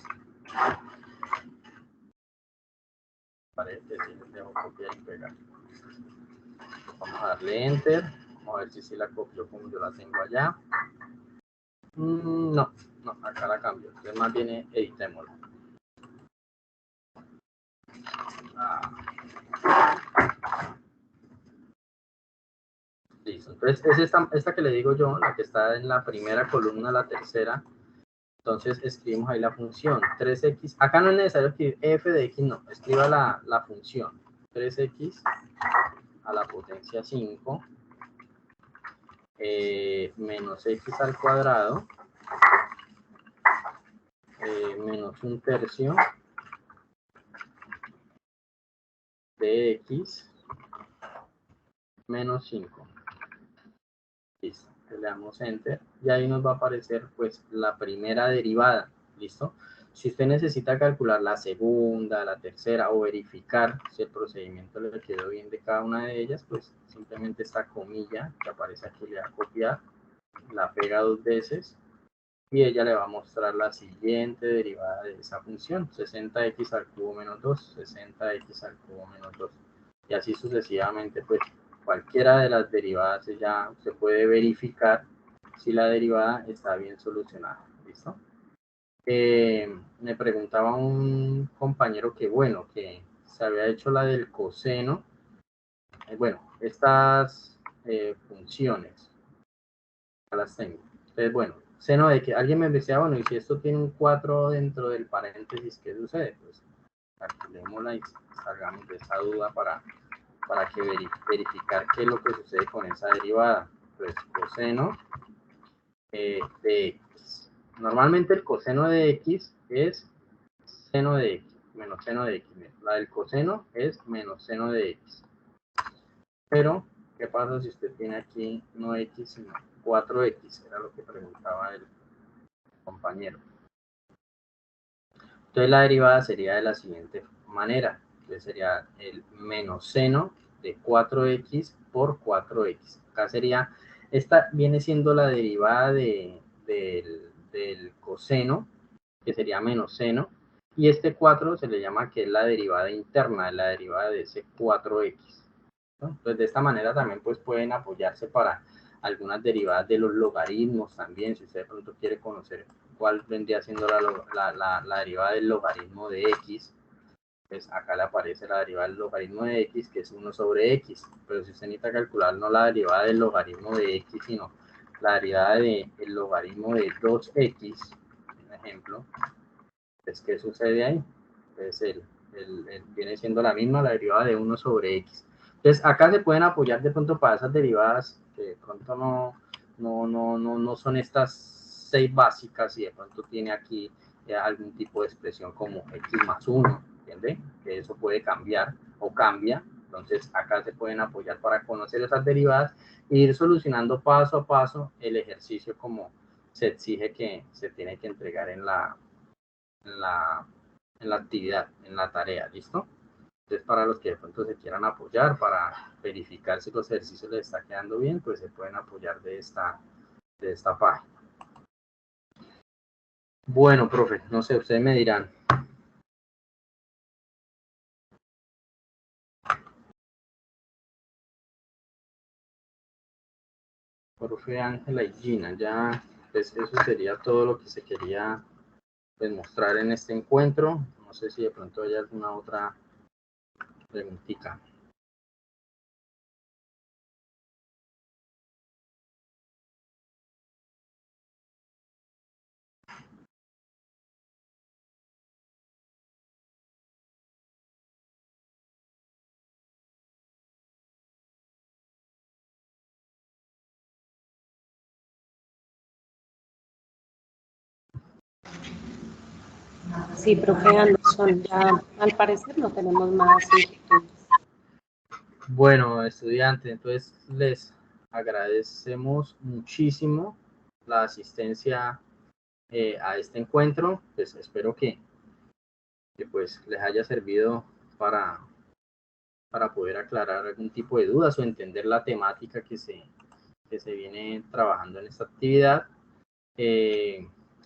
Parece que les dejo copiar y pegar. Vamos a darle enter. Vamos a ver si la copio como yo la tengo allá. No, acá la cambio. Entonces más bien editémosla. Listo. Entonces es esta que le digo yo, la que está en la primera columna, la tercera. Entonces escribimos ahí la función 3x. Acá no es necesario escribir f de x, no. Escriba la función 3x a la potencia 5 menos x al cuadrado menos 1/3 de x menos 5. Listo. Le damos enter y ahí nos va a aparecer pues la primera derivada. ¿Listo? Si usted necesita calcular la segunda, la tercera o verificar si el procedimiento le quedó bien de cada una de ellas, pues simplemente esta comilla que aparece aquí le va a copiar, la pega 2 veces y ella le va a mostrar la siguiente derivada de esa función, 60x al cubo menos 2, 60x al cubo menos 2. Y así sucesivamente, pues cualquiera de las derivadas ya se puede verificar si la derivada está bien solucionada. ¿Listo? Me preguntaba un compañero que, bueno, que se había hecho la del coseno. Bueno, estas funciones, ya las tengo. Entonces, bueno, seno de que alguien me decía, bueno, y si esto tiene un 4 dentro del paréntesis, ¿qué sucede? Pues calculémosla y salgamos de esa duda para que verificar qué es lo que sucede con esa derivada. Pues coseno de x. Normalmente el coseno de x es seno de x, menos seno de x. La del coseno es menos seno de x. Pero, ¿qué pasa si usted tiene aquí no x, sino 4x? Era lo que preguntaba el compañero. Entonces la derivada sería de la siguiente manera. Entonces sería el menos seno de 4x por 4x. Acá sería, esta viene siendo la derivada del coseno, que sería menos seno, y este 4 se le llama que es la derivada interna, la derivada de ese 4x. ¿No? Entonces, de esta manera también pues pueden apoyarse para algunas derivadas de los logaritmos también, si usted de pronto quiere conocer cuál vendría siendo la derivada del logaritmo de x, pues acá le aparece la derivada del logaritmo de x, que es 1 sobre x, pero si usted necesita calcular no la derivada del logaritmo de x, sino la derivada del logaritmo de 2x, por ejemplo, pues ¿qué sucede ahí? Pues viene siendo la misma, la derivada de 1 sobre x. Entonces, acá se pueden apoyar de pronto para esas derivadas que de pronto no son estas 6 básicas y de pronto tiene aquí algún tipo de expresión como x más 1, ¿entiende? Que eso puede cambiar o cambia. Entonces, acá se pueden apoyar para conocer esas derivadas e ir solucionando paso a paso el ejercicio como se exige que se tiene que entregar en la actividad, en la tarea, ¿listo? Entonces, para los que de pronto se quieran apoyar, para verificar si los ejercicios les está quedando bien, pues se pueden apoyar de esta página. Bueno, profe, no sé, ustedes me dirán. Profe Ángela y Gina, ya, pues eso sería todo lo que se quería pues, mostrar en este encuentro. No sé si de pronto hay alguna otra preguntita. Sí, profe Anderson, ya al parecer no tenemos más inquietudes. Bueno, estudiantes, entonces les agradecemos muchísimo la asistencia a este encuentro. Pues espero que pues les haya servido para poder aclarar algún tipo de dudas o entender la temática que se viene trabajando en esta actividad.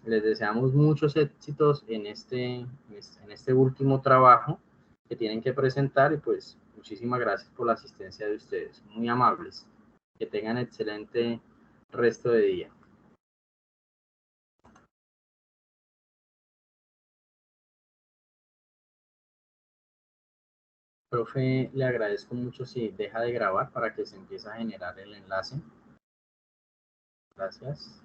Les deseamos muchos éxitos en este último trabajo que tienen que presentar y pues muchísimas gracias por la asistencia de ustedes, muy amables. Que tengan excelente resto de día. Profe, le agradezco mucho si deja de grabar para que se empiece a generar el enlace. Gracias.